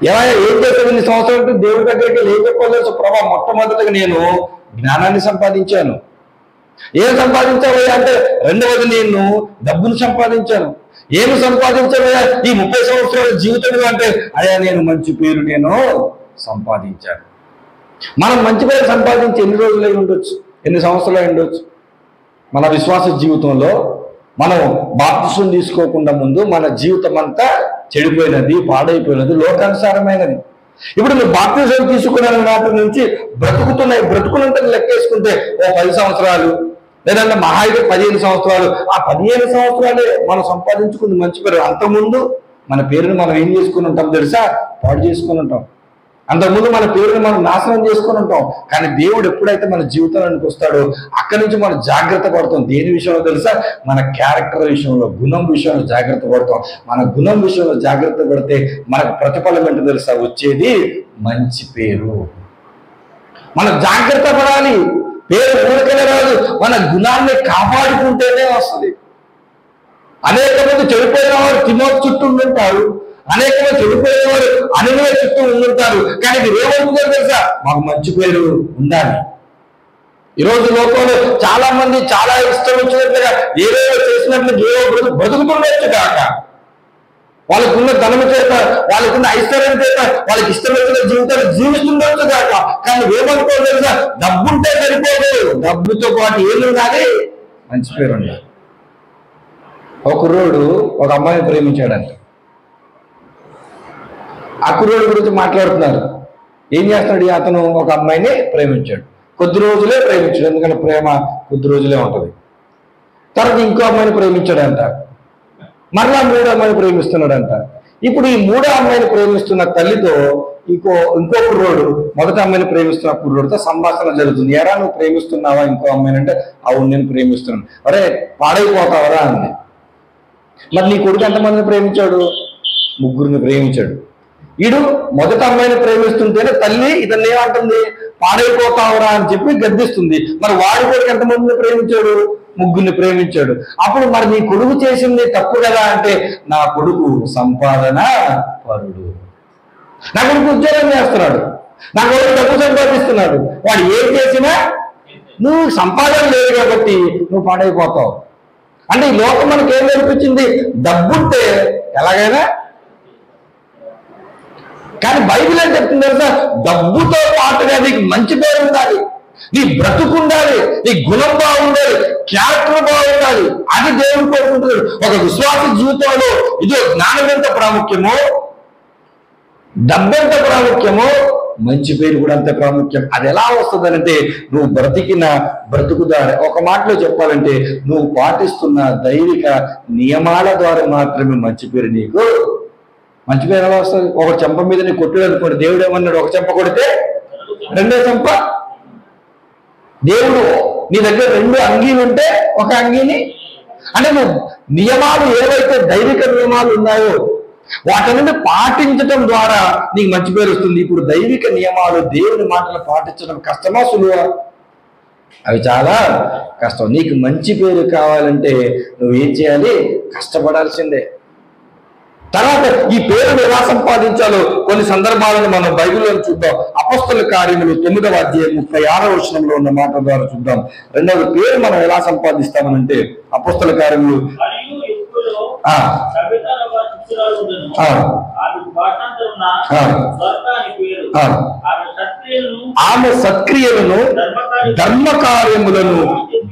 ఏం చేస్తావు ఇన్ని సంవత్సరాలు? దేవుడి దగ్గరికి ఏం చెప్పాలి? ప్రభా, మొట్టమొదటిగా నేను జ్ఞానాన్ని సంపాదించాను. ఏం సంపాదించావు అంటే రెండవది నేను డబ్బును సంపాదించాను. ఏమి సంపాదించావు ఈ 30 సంవత్సరాల జీవితం అంటే అయ్యా నేను మంచి పేరు నేను సంపాదించాను. మనం మంచి పేరు సంపాదించి ఎన్ని రోజులు అయి ఉండొచ్చు, ఎన్ని సంవత్సరాలు అయి ఉండొచ్చు? మన విశ్వాస జీవితంలో మనం బాప్తిసం తీసుకోకుండా ముందు మన జీవితం అంతా చెడిపోయినది, పాడైపోయినది, లోకానుసారమైనది. ఇప్పుడు నువ్వు బాప్తిసం తీసుకున్న నాటి నుంచి బ్రతుకున్నంత లెక్కేసుకుంటే ఓ 10 సంవత్సరాలు లేదంటే మహా అయితే 15 సంవత్సరాలు, ఆ 15 సంవత్సరాలే మనం సంపాదించుకుంది మంచి పేరు. అంతకుముందు మన పేరుని మనం ఏం చేసుకుని ఉంటాం తెలుసా? పాడు చేసుకుని ఉంటాం. అంతకుముందు మన పేరుని మనం నాశనం చేసుకుని ఉంటాం. కానీ దేవుడు ఎప్పుడైతే మన జీవితానికి వస్తాడో అక్కడి నుంచి మనం జాగ్రత్త పడతాం. దేని విషయంలో తెలుసా? మన క్యారెక్టర్ విషయంలో, గుణం విషయంలో జాగ్రత్త పడతాం. మన గుణం విషయంలో జాగ్రత్త పడితే మనకు ప్రతిఫలం ఏంటో తెలుసా? వచ్చేది మంచి పేరు. మనం జాగ్రత్త పడాలి. పేరు ఊరికనే రాదు, మన గుణాన్ని కాపాడుకుంటేనే వస్తుంది. అనేక మంది చెడిపోయిన వారు తిమోతి చుట్టూ ఉంటారు, అనేక మంది చెడిపోయిన వారు అననీయ చుట్టూ ఉండుంటారు. కానీ మీరు ఏమవుతుందో తెలుసా? మాకు మంచి పేరు ఉండాలి. ఈరోజు లోకంలో చాలా మంది చాలా ఇష్టం వచ్చినట్లుగా ఏవేవో చేసినట్లు ఏవో బ్రతుకుతుండొచ్చు కాక, వాళ్ళకున్న ధనము చేత, వాళ్ళకున్న ఐశ్వర్యం చేత, వాళ్ళకి ఇష్టమైన జీవితాలు జీవిస్తుండొచ్చు కాక. కానీ ఏమనుకో తెలుసా? డబ్బుంటే సరిపోదు, డబ్బుతో పాటు ఏమి ఉండాలి? మంచి పేరు ఉండాలి. ఒక కుర్రోడు ఒక అమ్మాయిని ప్రేమించాడంట. ఆ కుర్రోడు గురించి మాట్లాడుతున్నారు. ఏం చేస్తాడు? అతను ఒక అమ్మాయిని ప్రేమించాడు, కొద్ది రోజులే ప్రేమించాడు, ఎందుకంటే ప్రేమ కొద్ది రోజులే ఉంటుంది. తర్వాత ఇంకో అమ్మాయిని ప్రేమించాడంట, మరలా 3వ అమ్మాయిని ప్రేమిస్తున్నాడంట. ఇప్పుడు ఈ 3వ అమ్మాయిని ప్రేమిస్తున్న తల్లితో ఇంకో కుర్రోడు మొదటి అమ్మాయిని ప్రేమిస్తున్న కుర్రోడితో సంభాషణ జరుగుతుంది. ఎరా నువ్వు ప్రేమిస్తున్నావా ఇంకో అమ్మాయిని అంటే అవును నేను ప్రేమిస్తున్నాను. అరే పాడైపోతావరా అంది. మరి నీ కొడుకు ఎంతమందిని ప్రేమించాడు? 3 ప్రేమించాడు. వీడు మొదటి అమ్మాయిని ప్రేమిస్తుంటేనే తల్లి ఇతన్ని ఏమంటుంది? పాడైపోతావురా అని చెప్పి గద్దిస్తుంది. మరి వాడి కొడుకు ఎంతమందిని ప్రేమించాడు? 3 ప్రేమించాడు. అప్పుడు మరి నీ కొడుకు చేసింది తప్పు కదా అంటే నా కొడుకు సంపాదన పరుడు, నా కొడుకు ఉద్యోగం చేస్తున్నాడు, నా కొడుకు డబ్బు సంపాదిస్తున్నాడు, వాడు ఏం చేసినా నువ్వు సంపాదన లేదు కాబట్టి నువ్వు పాడైపోతావు. అంటే ఈ లోకం మనకి ఏం నేర్పించింది? డబ్బుంటే ఎలాగైనా. కానీ బైబిల్ ఏం చెప్తుంది తెలుసా? డబ్బుతో పాటుగా నీకు మంచి పేరు ఉండాలి, నీ బ్రతుకు ఉండాలి, నీ గుణం బాగుండాలి. క్యారెక్టర్ బాగుండాలి. అది దేవుడు కోరుకుంటున్నాడు. ఒక విశ్వాస జీవితంలో ఇదో జ్ఞానం ఎంత ప్రాముఖ్యమో, డబ్బు ఎంత ప్రాముఖ్యమో, మంచి పేరు కూడా అంత ప్రాముఖ్యం. అది ఎలా వస్తుందనంటే నువ్వు బ్రతికిన బ్రతుకుదారి. ఒక మాటలో చెప్పాలంటే నువ్వు పాటిస్తున్న దైవిక నియమాల ద్వారా మాత్రమే మంచి పేరు నీకు. మంచి పేరు ఎలా వస్తుంది? ఒక చెంప మీద నీ కొట్టుడు అనుకోండి. దేవుడు ఏమన్నాడు? ఒక చెంప కొడితే రెండో చెంప. దేవుడు నీ దగ్గర 2 అంగీలు ఉంటే ఒక అంగీని, అంటే నువ్వు నియమాలు ఏవైతే దైవిక నియమాలు ఉన్నాయో వాటిని పాటించడం ద్వారా నీకు మంచి పేరు వస్తుంది. ఇప్పుడు దైవిక నియమాలు, దేవుని మాటలు పాటించడం కష్టమా సులువా? అవి చాలా కష్టం. నీకు మంచి పేరు కావాలంటే నువ్వు ఏం చేయాలి? కష్టపడాల్సిందే. తర్వాత ఈ పేరును ఎలా సంపాదించాలో కొన్ని సందర్భాలను మనం బైబిల్లో చూద్దాం. అపొస్తలుల కార్యములు 9వ అధ్యాయం 36వ వచనంలో ఉన్న మాట ద్వారా చూద్దాం. రెండవ పేరు మనం ఎలా సంపాదిస్తామనంటే అపొస్తలుల కార్యములు ఆమె సత్క్రియలను ధర్మ కార్యములను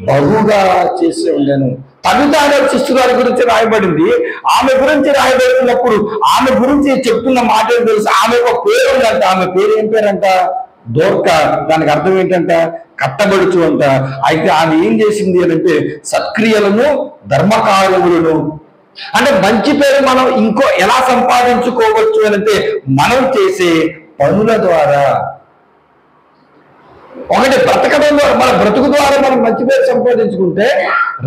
బహుగా చేసి ఉండెను. తబిత అనే శిష్యురాలి గురించి రాయబడింది. ఆమె గురించి రాయబడినప్పుడు ఆమె గురించి చెప్తున్న మాట ఏం తెలుసు? ఆమె ఒక పేరు ఉందంట. ఆమె పేరు ఏం పేరంట? దోర్క. దానికి అర్థం ఏంటంట? కట్టబడుచు అంట. అయితే ఆమె ఏం చేసింది అంటే సత్క్రియలను ధర్మకార్యములను, అంటే మంచి పేరు మనం ఇంకో ఎలా సంపాదించుకోవచ్చు అంటే మనం చేసే పనుల ద్వారా. ఒకటి బ్రతకడం ద్వారా, మన బ్రతుకు ద్వారా మనం మంచి పేరు సంపాదించుకుంటే,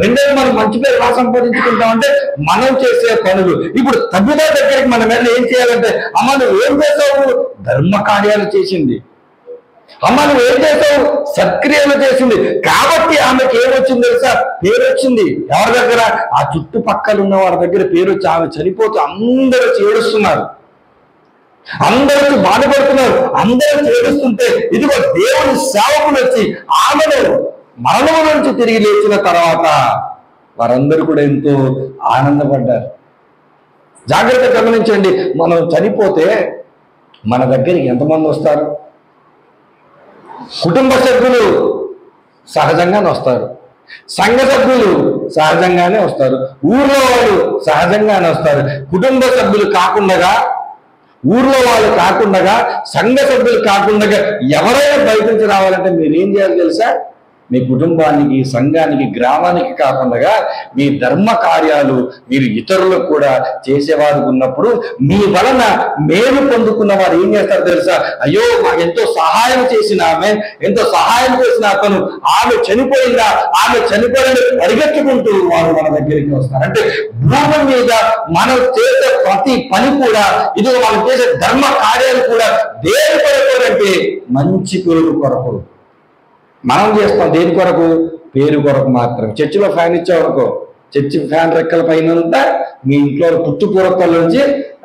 రెండోది మనం మంచి పేరు ఎలా సంపాదించుకుంటామంటే మనం చేసే పనులు. ఇప్పుడు తబిత దగ్గరికి మనం వెళ్ళి ఏం చేయాలంటే, అమ్మ నువ్వు ఏం చేసావు? ధర్మ కార్యాలు చేసింది. అమ్మ నువ్వు ఏం చేసావు? సత్క్రియలు చేసింది. కాబట్టి ఆమెకి ఏమొచ్చింది తెలుసా? పేరు వచ్చింది. ఎవరి దగ్గర? ఆ చుట్టుపక్కల ఉన్న వారి దగ్గర పేరు వచ్చి ఆమె చనిపోతూ అందరూ ఏడుస్తున్నారు, అందరూ బాధపడుతున్నారు, అందరూ ఏడుస్తుంటే ఇదిగో దేవుని సేవకులు వచ్చి ఆమెను మరణం నుంచి తిరిగి లేచిన తర్వాత వారందరూ కూడా ఎంతో ఆనందపడ్డారు. జాగ్రత్తగా గమనించండి. మనం చనిపోతే మన దగ్గరికి ఎంతమంది వస్తారు? కుటుంబ సభ్యులు సహజంగానే వస్తారు, సంఘ సభ్యులు సహజంగానే వస్తారు, ఊర్లో వాళ్ళు సహజంగానే వస్తారు. కుటుంబ సభ్యులు కాకుండా, ఊర్లో వాళ్ళు కాకుండా, సంఘ సభ్యులు కాకుండా ఎవరైనా బయట నుంచి రావాలంటే మీరు ఏం చేయాలి తెలుసా? మీ కుటుంబానికి, సంఘానికి, గ్రామానికి కాకుండా మీ ధర్మ కార్యాలు మీరు ఇతరులకు కూడా చేసేవారు ఉన్నప్పుడు మీ వలన మేలు పొందుకున్న వారు ఏం చేస్తారు తెలుసా? అయ్యో మాకు ఎంతో సహాయం చేసిన ఆమె, ఎంతో సహాయం చేసిన అతను, ఆమె చనిపోయిందా, ఆమె చనిపోయిన పరిగెత్తుకుంటూ వారు మన దగ్గరికి వస్తారు. అంటే భూమి మీద మనం చేసే ప్రతి పని కూడా, ఇది మనం చేసే ధర్మ కార్యాలు కూడా దేని కొరకు అంటే మంచి పేరు కొరకు. మనం చేస్తాం దేని కొరకు? పేరు కొరకు మాత్రం. చర్చిలో ఫ్యాన్ ఇచ్చామనుకో, చర్చి ఫ్యాన్ రెక్కల పైన మీ ఇంట్లో పుట్టుపూర్వకాల నుంచి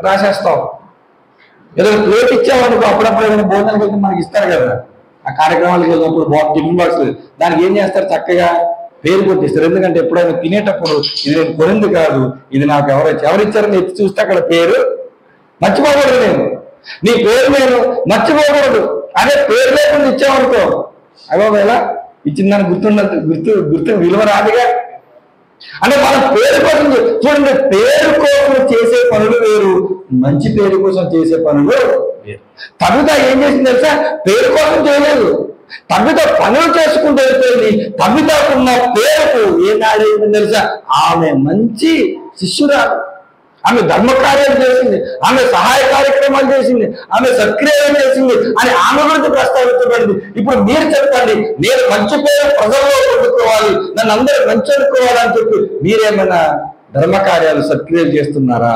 రాసేస్తాం. ఏదైనా ప్లేట్ ఇచ్చామనుకో, అప్పుడప్పుడు ఏదైనా భోజనానికి వెళ్తే మనకి ఇస్తారు కదా, ఆ కార్యక్రమాలకు వెళ్ళినప్పుడు టిఫిన్ బాక్స్, దానికి ఏం చేస్తారు? చక్కగా పేరు కొట్టిస్తారు. ఎందుకంటే ఎప్పుడైనా తినేటప్పుడు ఇది నేను కొరింది కాదు, ఇది నాకు ఎవరిచ్చారని ఎత్తి చూస్తే అక్కడ పేరు మర్చిపోకూడదు. నేను నీ పేరు నేను మర్చిపోకూడదు. అదే పేరు లేకుండా ఇచ్చామనుకో, అగో ఎలా ఇచ్చిందని గుర్తు విలువ రాదుగా. అంటే మన పేరు కోసం చూడండి, పేరు కోసం చేసే పనులు వేరు, మంచి పేరు కోసం చేసే పనులు వేరు. తబిత ఏం చేసింది తెలుసా? పేరు కోసం చేయలేదు. తబిత పనులు చేసుకుంటూ వెళ్ళిపోయింది. తబితకున్న పేరుకు ఏనాడైంది తెలుసా? ఆమె మంచి శిష్యురాలు. ఆమె ధర్మకార్యాలు చేసింది, ఆమె సహాయ కార్యక్రమాలు చేసింది, ఆమె సత్క్రియలు చేసింది అని ఆమె గురించి ప్రస్తావించబడింది. ఇప్పుడు మీరు చెప్పండి, నేను మంచి పేరు ప్రజల్లో పొందుకోవాలి, నన్ను అందరూ మంచి అనుకోవాలని చెప్పి మీరేమైనా ధర్మకార్యాలు సత్క్రియలు చేస్తున్నారా?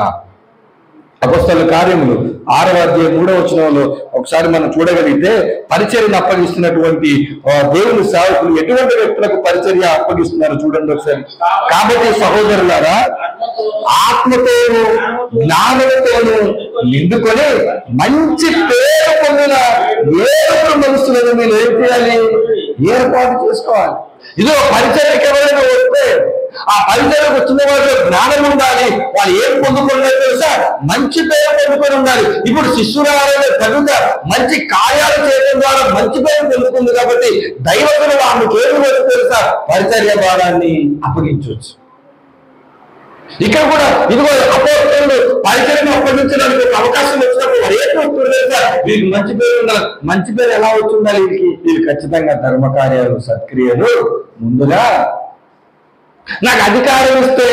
అపొస్తలుల కార్యములు 6వ అధ్యాయం 3వ వచనంలో ఒకసారి మనం చూడగలిగితే పరిచర్యను అప్పగిస్తున్నటువంటి దేవుని సేవకులు ఎటువంటి వ్యక్తులకు పరిచర్య అప్పగిస్తున్నారు చూడండి ఒకసారి. కాబట్టి సహోదరులారా, ఆత్మతోను జ్ఞానంతోను నిండుకొని మంచి పేరు పొందిన ఏడుగురు మనుషులను మీరు ఏం చేయాలి? ఏర్పాటు చేసుకోవాలి. ఇదో పరిచర్యకి ఎవరైనా వస్తే ఆ పరిచర్యకు వచ్చిన వారిలో జ్ఞానం ఉండాలి, వాళ్ళు ఏం పొందుకున్నారు తెలుసా? మంచి పేరు పొందుకొని ఉండాలి. ఇప్పుడు శిష్యురాలైన కనుక మంచి కార్యాలు చేయడం ద్వారా మంచి పేరు పొందుకుంది కాబట్టి దైవజనులు ఆమెకు ఏమి తెలుసా? పరిచర్య భారాన్ని అప్పగించవచ్చు. ఇక్కడ కూడా ఇదిగో అపోస్తలులు పరిచర్యను అప్పగించడానికి ఒక అవకాశం వచ్చినప్పుడు వారు ఏం వస్తుంది తెలుసా? వీరికి మంచి పేరు ఉండాలి. మంచి పేరు ఎలా వచ్చిండాలి? వీరికి ఖచ్చితంగా ధర్మకార్యాలు సత్క్రియలు ముందుగా. నాకు అధికారం ఇస్తే,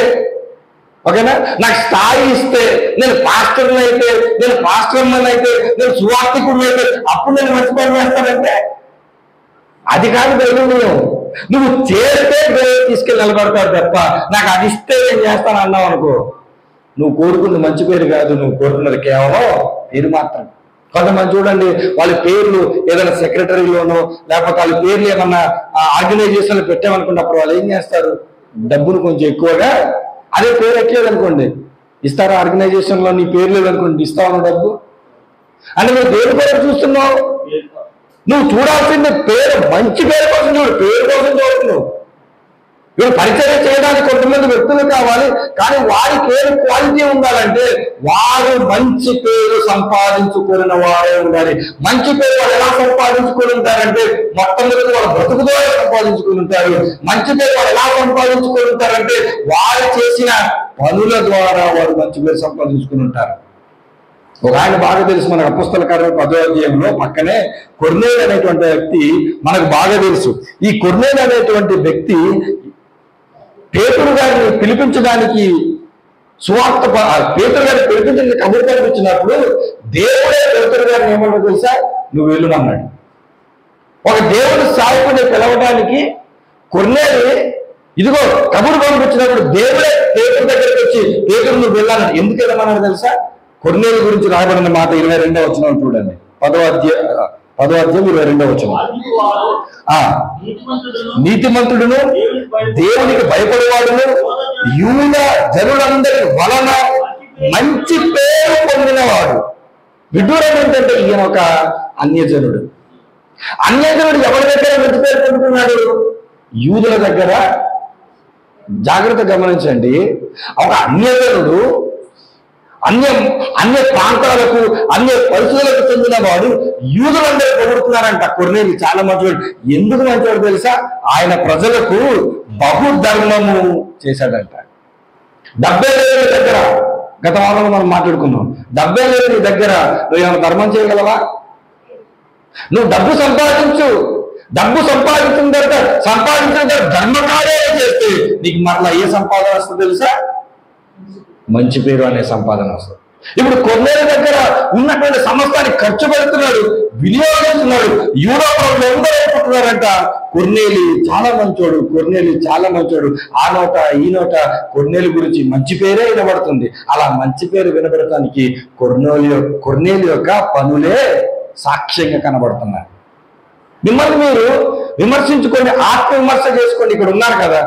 ఓకేనా, నాకు స్థాయి ఇస్తే, నేను పాస్టర్ని అయితే, నేను పాస్టర్మని అయితే, నేను సువార్థికుడిని అయితే అప్పుడు నేను మంచి పని వేస్తానంటే అది కాదు దేవుడు. నువ్వు చేస్తే దేవుడు తీసుకెళ్ళి నిలబడతాడు తప్ప నాకు అది ఇస్తే నేను చేస్తాను అన్నావు అనుకో, నువ్వు కోరుకున్న మంచి పేరు కాదు, నువ్వు కోరుకున్నది కేవలం పేరు మాత్రం. కొంతమంది చూడండి, వాళ్ళ పేర్లు ఏదైనా సెక్రటరీలోనో లేకపోతే వాళ్ళ పేర్లు ఏమన్నా ఆర్గనైజేషన్లో పెట్టామనుకున్నప్పుడు వాళ్ళు ఏం చేస్తారు? డబ్బును కొంచెం ఎక్కువగా, అదే పేరు ఎక్కలేదు అనుకోండి, ఇస్తారా? ఆర్గనైజేషన్లో నీ పేరు లేదనుకోండి, ఇస్తావు డబ్బు అంటే నువ్వు దేని పేరు చూస్తున్నావు? నువ్వు చూడాల్సింది పేరు, మంచి పేరు కోసం చూడు, పేరు కోసం చూడకు. ఇప్పుడు పరిచయం చేయడానికి కొంతమంది వ్యక్తులు కావాలి, కానీ వారి పేరు క్వాలిటీ ఉండాలంటే వారు మంచి పేరు సంపాదించుకున్న వారే ఉండాలి. మంచి పేరు వాళ్ళు ఎలా సంపాదించుకుని ఉంటారంటే మొట్టమొదటి వాళ్ళ బ్రతుకు ద్వారా సంపాదించుకుని ఉంటారు. మంచి పేరు వాళ్ళు ఎలా సంపాదించుకుని ఉంటారంటే వారు చేసిన పనుల ద్వారా వారు మంచి పేరు సంపాదించుకుని ఉంటారు. ఒక ఆయన బాగా తెలుసు మనకు, అపోస్తల కార్యాలు 10వ అధ్యాయంలో పక్కనే కొర్నేలు అనేటువంటి వ్యక్తి మనకు బాగా తెలుసు. ఈ కొర్నేలు అనేటువంటి వ్యక్తి పేతురు గారిని పిలిపించడానికి పేతురు గారిని పిలిపించడానికి కబురు పంపించినప్పుడు దేవుడే పేతురు గారిని ఏమన్నా తెలుసా? నువ్వు వెళ్ళుమన్నాడు. ఒక దేవుడు సాయకుని పిలవడానికి కొర్నేలు ఇదిగో కబురు పంపించినప్పుడు దేవుడే పేతురు దగ్గరికి వచ్చి పేతురు నువ్వు వెళ్ళాలని ఎందుకు వెళ్ళమన్నాడు తెలుసా? కొర్నేలు గురించి రాయబడిన మాట 22వ వచనం చూడండి. 10వ అధ్యాయం 22వ వచనం. నీతిమంతుడును దేవునికి భయపడేవాడును యూద జనులందరి వలన మంచి పేరు పొందినవాడు. విడ్డూరం ఏంటంటే ఈయన ఒక అన్యజనుడు. అన్యజనుడు ఎవరి దగ్గర మంచి పేరు పొందుతున్నాడు? యూదుల దగ్గర. జాగ్రత్త గమనించండి, ఒక అన్యజనుడు అన్య ప్రాంతాలకు అన్య పరిస్థితులకు చెందిన వాడు యూదులందరూ పొగుడుతున్నారంట. కొర్నేలు చాలా మంచివాడు. ఎందుకు మంచివాడు తెలుసా? ఆయన ప్రజలకు బహుధర్మము చేశాడంట. 70 నీ దగ్గర, గత వారంలో మనం మాట్లాడుకున్నాం, 70 నీ దగ్గర నువ్వు ఏమైనా ధర్మం చేయగలవా? నువ్వు డబ్బు సంపాదించు, డబ్బు సంపాదించిన తర్వాత ధర్మకార్యాలు చేస్తే నీకు మరలా ఏ సంపాదన వస్తుంది తెలుసా? మంచి పేరు అనే సంపాదన వస్తుంది. ఇప్పుడు కొర్నేలు దగ్గర ఉన్నటువంటి సమస్తాన్ని ఖర్చు పెడుతున్నాడు, వినియోగిస్తున్నాడు. యూరోపంలో అందరూ అనుకుంటున్నారంట కొర్నేలు చాలా మంచోడు, కొర్నేలు చాలా మంచోడు. ఆ నోట ఈ నోట కొర్నేలు గురించి మంచి పేరే వినబడుతుంది. అలా మంచి పేరు వినబడటానికి కొర్నేలు యొక్క పనులే సాక్ష్యంగా కనబడుతున్నాయి. మిమ్మల్ని మీరు విమర్శించుకోండి, ఆత్మవిమర్శ చేసుకోండి. ఇక్కడ ఉన్నారు కదా,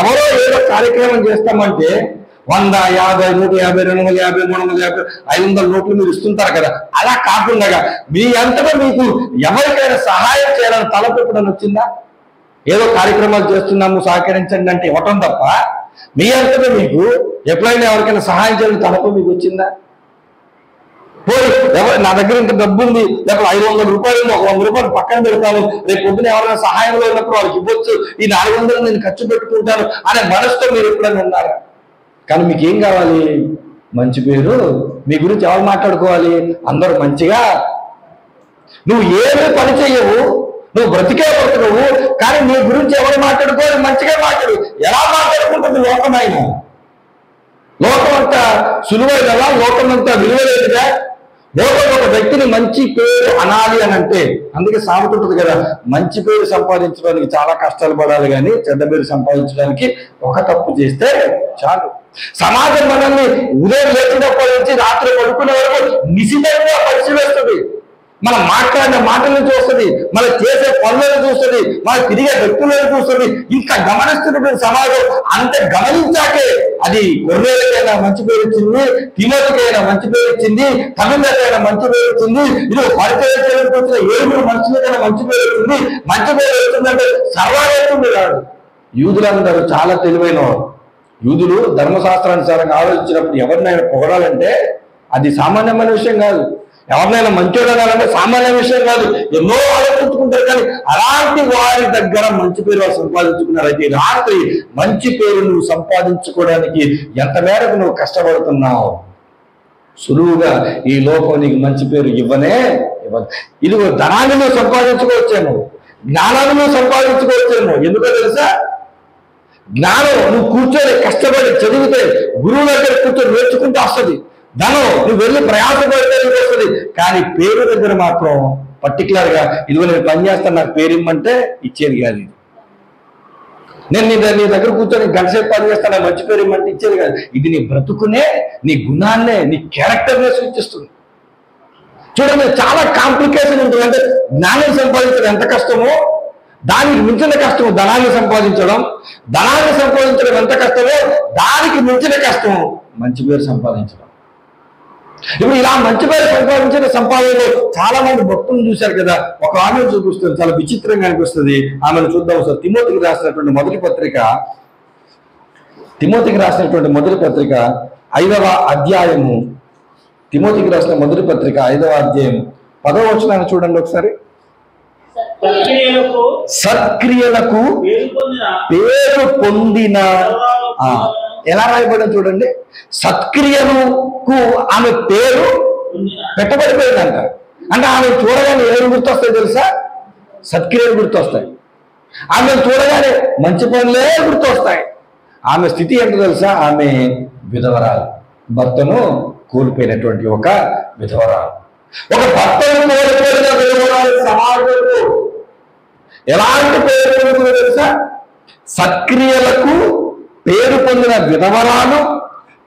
ఎవరో ఏదో కార్యక్రమం చేస్తామంటే 100, 50, 150, 250, 350, 500 నోట్లు మీరు ఇస్తుంటారు కదా. అలా కాకుండా మీ అంతటా మీకు ఎవరికైనా సహాయం చేయాలని తలపు ఎప్పుడైనా వచ్చిందా? ఏదో కార్యక్రమాలు చేస్తున్నాము సహకరించండి అంటే ఇవ్వటం తప్ప మీ అంతటా మీకు ఎప్పుడైనా ఎవరికైనా సహాయం చేయాలని తలపు మీకు వచ్చిందా? పోయి నా దగ్గర ఇంత డబ్బు ఉంది, లేకపోతే 500 రూపాయలు, ఒక 100 రూపాయలు పక్కన పెడతాను, రేపు పొద్దున ఎవరైనా సహాయంలో ఉన్నప్పుడు వాళ్ళకి ఇవ్వచ్చు, ఈ 400 నేను ఖర్చు పెట్టుకుంటాను అనే మనసుతో మీరు ఎప్పుడైనా ఉన్నారా? కానీ మీకు ఏం కావాలి? మంచి పేరు. మీ గురించి ఎవరు మాట్లాడుకోవాలి? అందరూ మంచిగా. నువ్వు ఏమీ పని చెయ్యవు, నువ్వు బ్రతికే బ్రతుకువు, కానీ నీ గురించి ఎవరు మాట్లాడుకోవాలి? మంచిగా మాట్లాడు. ఎలా మాట్లాడుకుంటుంది లోకమైన? లోకం అంతా సులువైనదా? లోకం అంతా విలువలేదుగా? లోకం ఒక వ్యక్తిని మంచి పేరు అనాలి అని అంటే, అందుకే సామెత ఉంటుంది కదా, మంచి పేరు సంపాదించడానికి చాలా కష్టాలు పడాలి, కానీ చెడ్డ పేరు సంపాదించడానికి ఒక తప్పు చేస్తే చాలు. సమాజం మనల్ని ఉదయం లేచినప్పటి నుంచి రాత్రి పడుకునే వరకు నిశితంగా పరిశీలిస్తుంది. మనం మాట్లాడిన మాటలను చూస్తుంది, మనం చేసే పనులను చూస్తుంది, మనం తిరిగే వ్యక్తులను చూస్తుంది. ఇంకా గమనిస్తున్నటువంటి సమాజం అంత గమనించాకే అది కొర్నేలుకైనా మంచి పేరు ఇచ్చింది, తిమోతికైనా మంచి పేరు ఇచ్చింది, తమిళకైనా మంచి పేరు ఇచ్చింది, ఇది పరిచయం చేయడానికి వచ్చిన 7 మనుషులకైనా మంచి పేరు ఇచ్చింది. మంచి పేరు వచ్చిందంటే సర్వాలేస్తుంది కాదు. యూదులందరూ చాలా తెలివైన వారు. యూదులు ధర్మశాస్త్రానుసారంగా ఆలోచించినప్పుడు ఎవరినైనా పొగడాలంటే అది సామాన్యమైన విషయం కాదు. ఎవరినైనా మంచోడు అనాలంటే సామాన్య విషయం కాదు. ఎన్నో ఆలోచించుకుంటారు. కానీ అలాంటి వారి దగ్గర మంచి పేరు వాళ్ళు సంపాదించుకున్నారు. అయితే రాత్రి మంచి పేరు నువ్వు సంపాదించుకోవడానికి ఎంత మేరకు నువ్వు కష్టపడుతున్నావు? సులువుగా ఈ లోకం నీకు మంచి పేరు ఇవ్వదు. ఇదిగో ధనాన్ని నువ్వు సంపాదించుకోవచ్చేమో, జ్ఞానాన్ని నువ్వు సంపాదించుకోవచ్చేమో. ఎందుకో తెలుసా? జ్ఞానం నువ్వు కూర్చొని కష్టపడి చదివితే గురువు దగ్గర కూర్చొని నేర్చుకుంటూ వస్తుంది. ధనం నువ్వు వెళ్ళి ప్రయాసపడితే వస్తుంది. కానీ పేరు దగ్గర మాత్రం పర్టికులర్ గా ఇదిగో నేను పని చేస్తాను, నాకు పేరు ఇమ్మంటే ఇచ్చేది కాదు. ఇది నేను నీ దగ్గర కూర్చొని గంటసేపు పని చేస్తాను, నాకు మంచి పేరు ఇమ్మంటే ఇచ్చేది కాదు. ఇది నీ బ్రతుకునే, నీ గుణాన్నే, నీ క్యారెక్టర్నే సూచిస్తుంది. చూడండి, చాలా కాంప్లికేషన్ ఉంటుంది. అంటే జ్ఞానం సంపాదించడం ఎంత కష్టమో దానికి మించిన కష్టము ధనాన్ని సంపాదించడం. ధనాన్ని సంపాదించడం ఎంత కష్టమో దానికి మించిన కష్టము మంచి పేరు సంపాదించడం. ఇప్పుడు ఇలా మంచి పేరు సంపాదించిన సంపాదనలో చాలా మంది భక్తులను చూశారు కదా. ఒక ఆమెను చూపిస్తుంది, చాలా విచిత్రంగా అనిపిస్తుంది. ఆమెను చూద్దాం సార్. తిమోతికి రాసినటువంటి మొదటి పత్రిక 5వ అధ్యాయము. తిమోతికి రాసిన మొదటి పత్రిక 5వ అధ్యాయం 10వ వచనాన్ని చూడండి ఒకసారి. సత్క్రియలకు పేరు పొందిన ఎలా రాయబడింది చూడండి. సత్క్రియలకు ఆమె పేరు పెట్టబడిపోయిందంట. అంటే ఆమె చూడగానే ఏమి గుర్తొస్తాయి తెలుసా? సత్క్రియలు గుర్తొస్తాయి. ఆమె చూడగానే మంచి పనులే గుర్తొస్తాయి. ఆమె స్థితి ఏంటో తెలుసా? ఆమె విధవరాలు, భర్తను కోల్పోయినటువంటి ఒక విధవరాలు. ఒక భర్తను కోల్పోయిన విధవరాలు సమాజంలో ఎలాంటి పేరు పొందుతుందో తెలుసా? సత్క్రియలకు పేరు పొందిన విధవరాలు,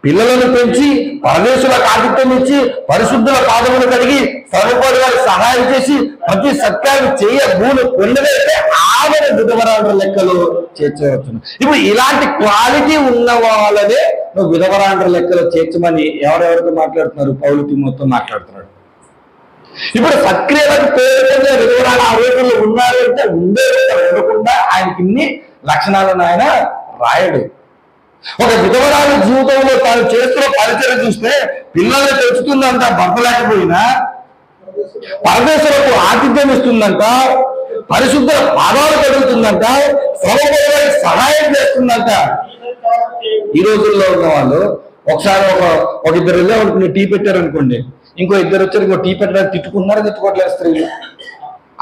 పిల్లలను పెంచి పరదేశులకు ఆతిథ్యం ఇచ్చి పరిశుద్ధుల పాదములు కడిగి సర్వపడి వారికి సహాయం చేసి ప్రతి సత్కారం భూమి పొందలేస్తే ఆమె విధవరాల లెక్కలు చేర్చవచ్చును. ఇప్పుడు ఇలాంటి క్వాలిటీ ఉన్న వాళ్ళనే నువ్వు విధవరాండ్ర లెక్కలో చేర్చమని ఎవరెవరితో మాట్లాడుతున్నారు? పౌలు తిమోతితో మాట్లాడుతున్నాడు. ఇప్పుడు సత్క్రియలకు పేరు పొందిన విధవరాలు ఆ రోజుల్లో ఉన్నారు అంటే ఉండకుండా ఆయనకి ఇన్ని లక్షణాలను ఆయన రాయడు. ఒక విధవరాలు జీవితంలో తాను చేస్తున్న పరిచయం చూస్తే పిల్లల్ని తెచ్చుతుందంట, భర్త లేకపోయినా పరదేశులకు ఆతిథ్యం ఇస్తుందంట, పరిశుద్ధ పాదాలు కడుగుతుందంట, శ్రమపడడానికి సహాయం చేస్తుందంట. ఈ రోజుల్లో ఉన్న వాళ్ళు ఒకసారి ఒక ఇద్దరు వెళ్ళే అనుకుని టీ పెట్టారు అనుకోండి, ఇంకో ఇద్దరు వచ్చారు, ఇంకో టీ పెట్టడానికి తిట్టుకోవట్లేదు స్త్రీలు.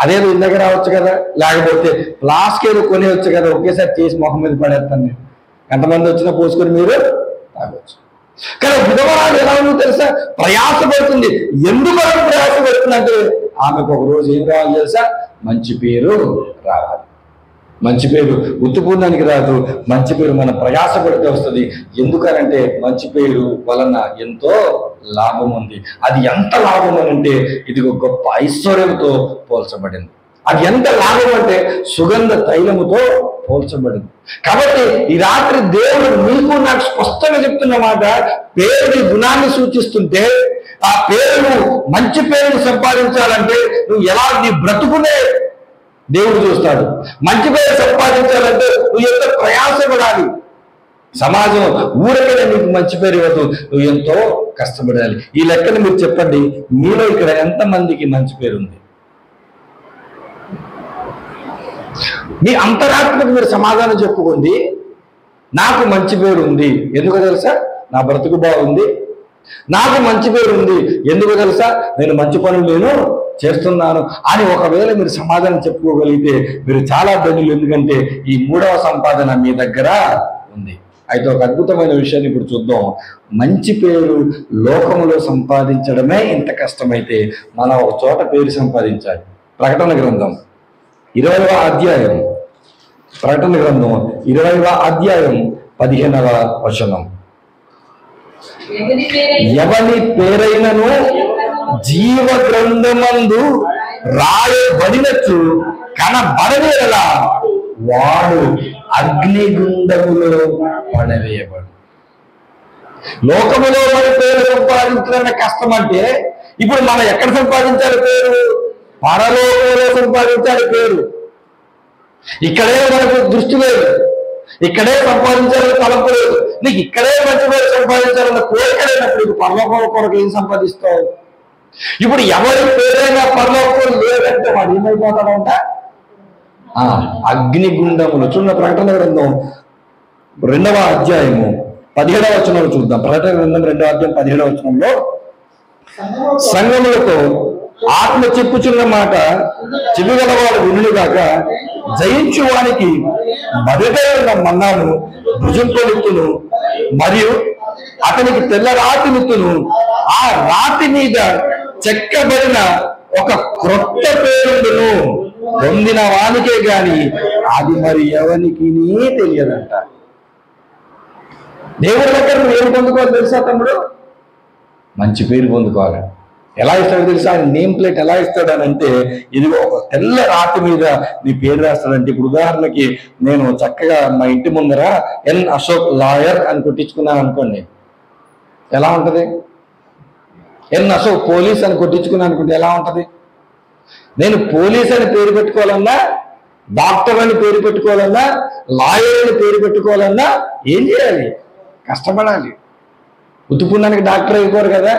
అదేదో ఇందాక రావచ్చు కదా, లేకపోతే లాస్ట్కి ఏదో కొనేవచ్చు కదా, ఒకేసారి చేసి మొహం మీద పడేస్తాను నేను. ఎంతమంది వచ్చినా పోసుకొని మీరు తాగొచ్చు. కానీ విధవరాలు ఎలా ఉందో తెలుసా? ప్రయాసపడుతుంది. ఎందుకు ప్రయాసపడుతుంది అంటే ఆమెకు ఒక రోజు ఏం రావాలి తెలుసా? మంచి పేరు రావాలి. మంచి పేరు ఉత్తుపూర్ణానికి రాదు. మంచి పేరు మనం ప్రయాసపడితే వస్తుంది. ఎందుకనంటే మంచి పేరు వలన ఎంతో లాభం ఉంది. అది ఎంత లాభం అని అంటే ఇది ఒక గొప్ప ఐశ్వర్యంతో పోల్చబడింది. అది ఎంత లాభం అంటే సుగంధ తైలముతో పోల్చబడింది. కాబట్టి ఈ రాత్రి దేవుడు మీకు నాకు స్పష్టంగా చెప్తున్న మాట, పేరుని గుణాన్ని సూచిస్తుంటే ఆ పేరును మంచి పేరును సంపాదించాలంటే నువ్వు ఎలా నీ బ్రతుకునే దేవుడు చూస్తాడు. మంచి పేరు సంపాదించాలంటే నువ్వు ఎంత ప్రయాసపడాలి. సమాజం ఊరకనే నీకు మంచి పేరు ఇవ్వదు, నువ్వు ఎంతో కష్టపడాలి. ఈ లెక్కను మీరు చెప్పండి, మీలో ఇక్కడ ఎంతమందికి మంచి పేరు ఉంది? మీ అంతరాత్మకు మీరు సమాధానం చెప్పుకోండి. నాకు మంచి పేరు ఉంది, ఎందుకు తెలుసా? నా బ్రతుకు బాగుంది. నాకు మంచి పేరు ఉంది, ఎందుకు తెలుసా? నేను మంచి పనులు నేను చేస్తున్నాను అని ఒకవేళ మీరు సమాధానం చెప్పుకోగలిగితే మీరు చాలా ధనులు. ఎందుకంటే ఈ 3వ సంపాదన మీ దగ్గర ఉంది. అయితే ఒక అద్భుతమైన విషయాన్ని ఇప్పుడు చూద్దాం. మంచి పేరు లోకములో సంపాదించడమే ఇంత కష్టమైతే మనం ఒక చోట పేరు సంపాదించాలి. ప్రకటన గ్రంథం 20వ అధ్యాయం, ప్రకటన గ్రంథం 20వ అధ్యాయం 15వ వచనం. ఎవని పేరైనను జీవ గ్రంథమందు రాయబడినట్లు కనబడవేలా వాడు అగ్నిగుండములో పడవేయబడు. లోకములో మన పేరు సంపాదించడం కష్టం అంటే ఇప్పుడు మనం ఎక్కడ సంపాదించాలి పేరు? పరలోకంలో సంపాదించాలి పేరు. ఇక్కడే మనకు దృష్టి లేదు. ఇక్కడే సంపాదించాలని తలంపు లేదు, నీకు ఇక్కడే మంచి పేరు సంపాదించాలన్న కోరిక లేనప్పుడు ఇది పరలోకం కొరకు ఏం సంపాదిస్తావు? ఇప్పుడు ఎవరి పేరైనా పరలోకం లేదంటే వాడు ఏమైపోతాడంట? అగ్నిగుండములు. చూడండి ప్రకటన గ్రంథం 2వ అధ్యాయము 17వ వచనంలో చూద్దాం. ప్రకటన గ్రంథం 2వ అధ్యాయం 17వ వచనంలో, సంఘములతో ఆత్మ చెప్పుచున్న మాట చెవిగలవాడు వినుగాక, జయించు వానికి మొదట ఉన్న మన్నాను భుజంపొలుతును, మరియు అతనికి తెల్ల రాతినిత్తును, ఆ రాతి మీద చెక్కబడిన ఒక క్రొత్త పేరును పొందిన వానికే గాని అది మరి ఎవరికి తెలియదంట. దేవుడి దగ్గర నువ్వు ఏం పొందుకోవాలి తెలుసా తమ్ముడు? మంచి పేరు పొందుకోవాలి. ఎలా ఇస్తాడో తెలుసా? ఆయన నేమ్ ప్లేట్ ఎలా ఇస్తాడనంటే, ఇదిగో ఒక తెల్ల రాతి మీద నీ పేరు రాస్తాడంటే, ఇప్పుడు ఉదాహరణకి నేను చక్కగా మా ఇంటి ముందర ఎన్ అశోక్ లాయర్ అని కొట్టించుకున్నాను అనుకోండి, ఎలా ఉంటది? ఎన్ అశోక్ పోలీస్ అని కొట్టించుకున్నాను అనుకుంటే ఎలా ఉంటది? నేను పోలీస్ అని పేరు పెట్టుకోవాలన్నా, డాక్టర్ అని పేరు పెట్టుకోవాలన్నా, లాయర్ అని పేరు పెట్టుకోవాలన్నా ఏం చేయాలి? కష్టపడాలి. ఉతుకున్నానికి డాక్టర్ అయిపోరు కదా,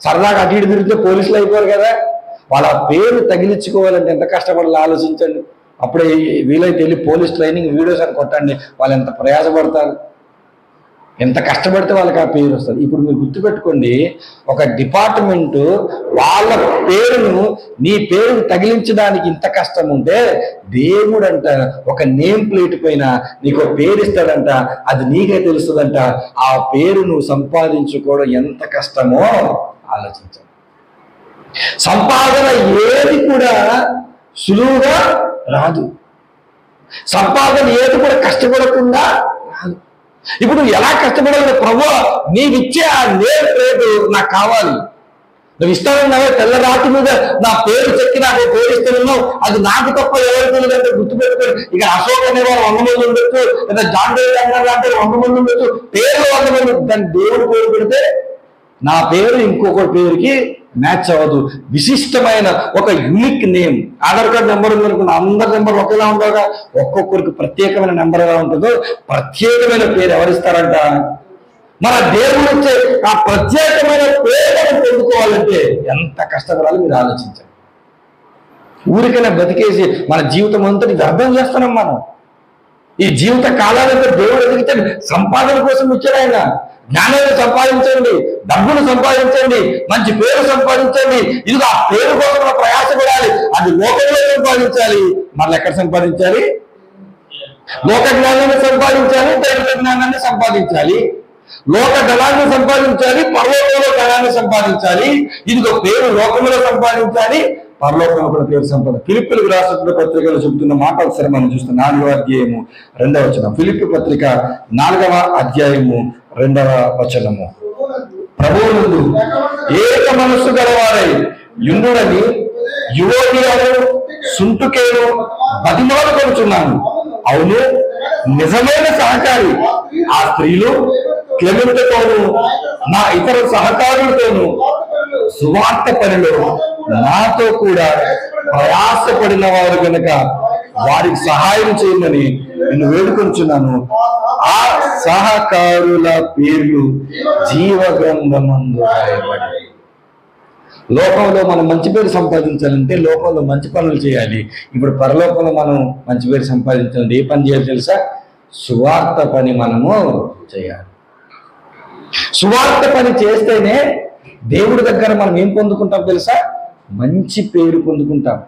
సరదాగా అటు ఇటు తిరిగితే పోలీసులు అయిపోరు కదా. వాళ్ళ పేరు తగిలించుకోవాలంటే ఎంత కష్టపడాలి ఆలోచించండి. అప్పుడే వీలైతే వెళ్ళి పోలీస్ ట్రైనింగ్ వీడియోస్ అని కొట్టండి, వాళ్ళు ఎంత ప్రయాసపడతారు, ఎంత కష్టపడితే వాళ్ళకి ఆ పేరు వస్తుంది. ఇప్పుడు మీరు గుర్తుపెట్టుకోండి, ఒక డిపార్ట్మెంటు వాళ్ళ పేరును నీ పేరును తగిలించడానికి ఇంత కష్టం ఉంటే, దేవుడు అంట ఒక నేమ్ ప్లేట్ పైన నీకు పేరు ఇస్తాడంట, అది నీకే తెలుస్తుందంట. ఆ పేరు నువ్వు సంపాదించుకోవడం ఎంత కష్టమో ఆలోచించండి. సంపాదన ఏది కూడా సులువుగా రాదు, సంపాదన ఏది కూడా కష్టపడకుండా రాదు. ఇప్పుడు నువ్వు ఎలా కష్టపడాలి? ప్రభువా నీవిచ్చే ఆ నేమ్ ప్లేట్ నాకు కావాలి, నువ్వు ఇస్తానన్నావే తెల్ల రాతి మీద నా పేరు చెక్కి నాకు పేరు ఇస్తున్నావు, అది నాకు తప్ప ఎవరు తెలియదంటే గుర్తుపెట్టుకోండి. ఇక అశోక్ అనేవారు 100 మంది ఉండొచ్చు, లేదా జాన్ డేవిడ్ అంటే 100 మంది ఉండొచ్చు, పేరు 100 మంది. దాని దేవుడు పేరు పెడితే నా పేరు ఇంకొకటి పేరుకి మ్యాచ్ అవ్వదు. విశిష్టమైన ఒక unique name. Aadhaar card number ఉందనుకున్న అందరి నెంబర్ ఒకేలా ఉండగా, ఒక్కొక్కరికి ప్రత్యేకమైన నెంబర్ ఎలా ఉంటుందో ప్రత్యేకమైన పేరు ఎవరిస్తారంట? మన దేవుడు వచ్చే ఆ ప్రత్యేకమైన పేరును పొందుకోవాలంటే ఎంత కష్టపడాలి మీరు ఆలోచించండి. ఊరికైనా బతికేసి మన జీవితం అంతా వ్యర్థం చేస్తున్నాం మనం. ఈ జీవిత కాలాలంతా దేవుడు ఎదిగితే సంపాదన కోసం ఇచ్చాడు ఆయన. జ్ఞానాన్ని సంపాదించండి, డబ్బును సంపాదించండి, మంచి పేరు సంపాదించండి. ఇదిగో ఆ పేరు కోసం ప్రయాసపడాలి. అది లోకంలో సంపాదించాలి, మళ్ళీ ఎక్కడ సంపాదించాలి? లోక జ్ఞానాన్ని సంపాదించాలి, దైవిక జ్ఞానాన్ని సంపాదించాలి. లోక ధనాన్ని సంపాదించాలి, పరలోకంలో ధనాన్ని సంపాదించాలి. ఇదిగో పేరు లోకంలో సంపాదించాలి, పరలోకంలో కూడా పేరు సంపాదన. ఫిలిప్పీలకు రాసిన పత్రికలో చెబుతున్న మాట ఒకసారి మనం చూస్తాం. 4వ అధ్యాయము 2వ వచనం. ఫిలిప్పీ పత్రిక 4వ అధ్యాయము 2వ వచనము. ప్రభువునందు ఏక మనస్సు గలవారై యుండుడని యువోదియాను సుంటుకేను బతిమాలుకొనుచున్నాను. అవును, నిజమైన సహకారి ఆ స్త్రీలు క్లెమెంతతోను నా ఇతర సహకారులతోను సువార్త పనిలో నాతో కూడా ప్రయాసపడిన వారు కనుక వారికి సహాయం చేయమని నేను వేడుకొంచున్నాను. ఆ సహకారుల పేర్లు జీవ గ్రంథమందు రాయబడి. లోకంలో మనం మంచి పేరు సంపాదించాలంటే లోకంలో మంచి పనులు చేయాలి. ఇప్పుడు పరలోకంలో మనం మంచి పేరు సంపాదించాలంటే ఏ పని చేయాలి తెలుసా? సువార్త పని మనము చేయాలి. సువార్త పని చేస్తేనే దేవుడి దగ్గర మనం ఏం పొందుకుంటాం తెలుసా? మంచి పేరు పొందుకుంటాం.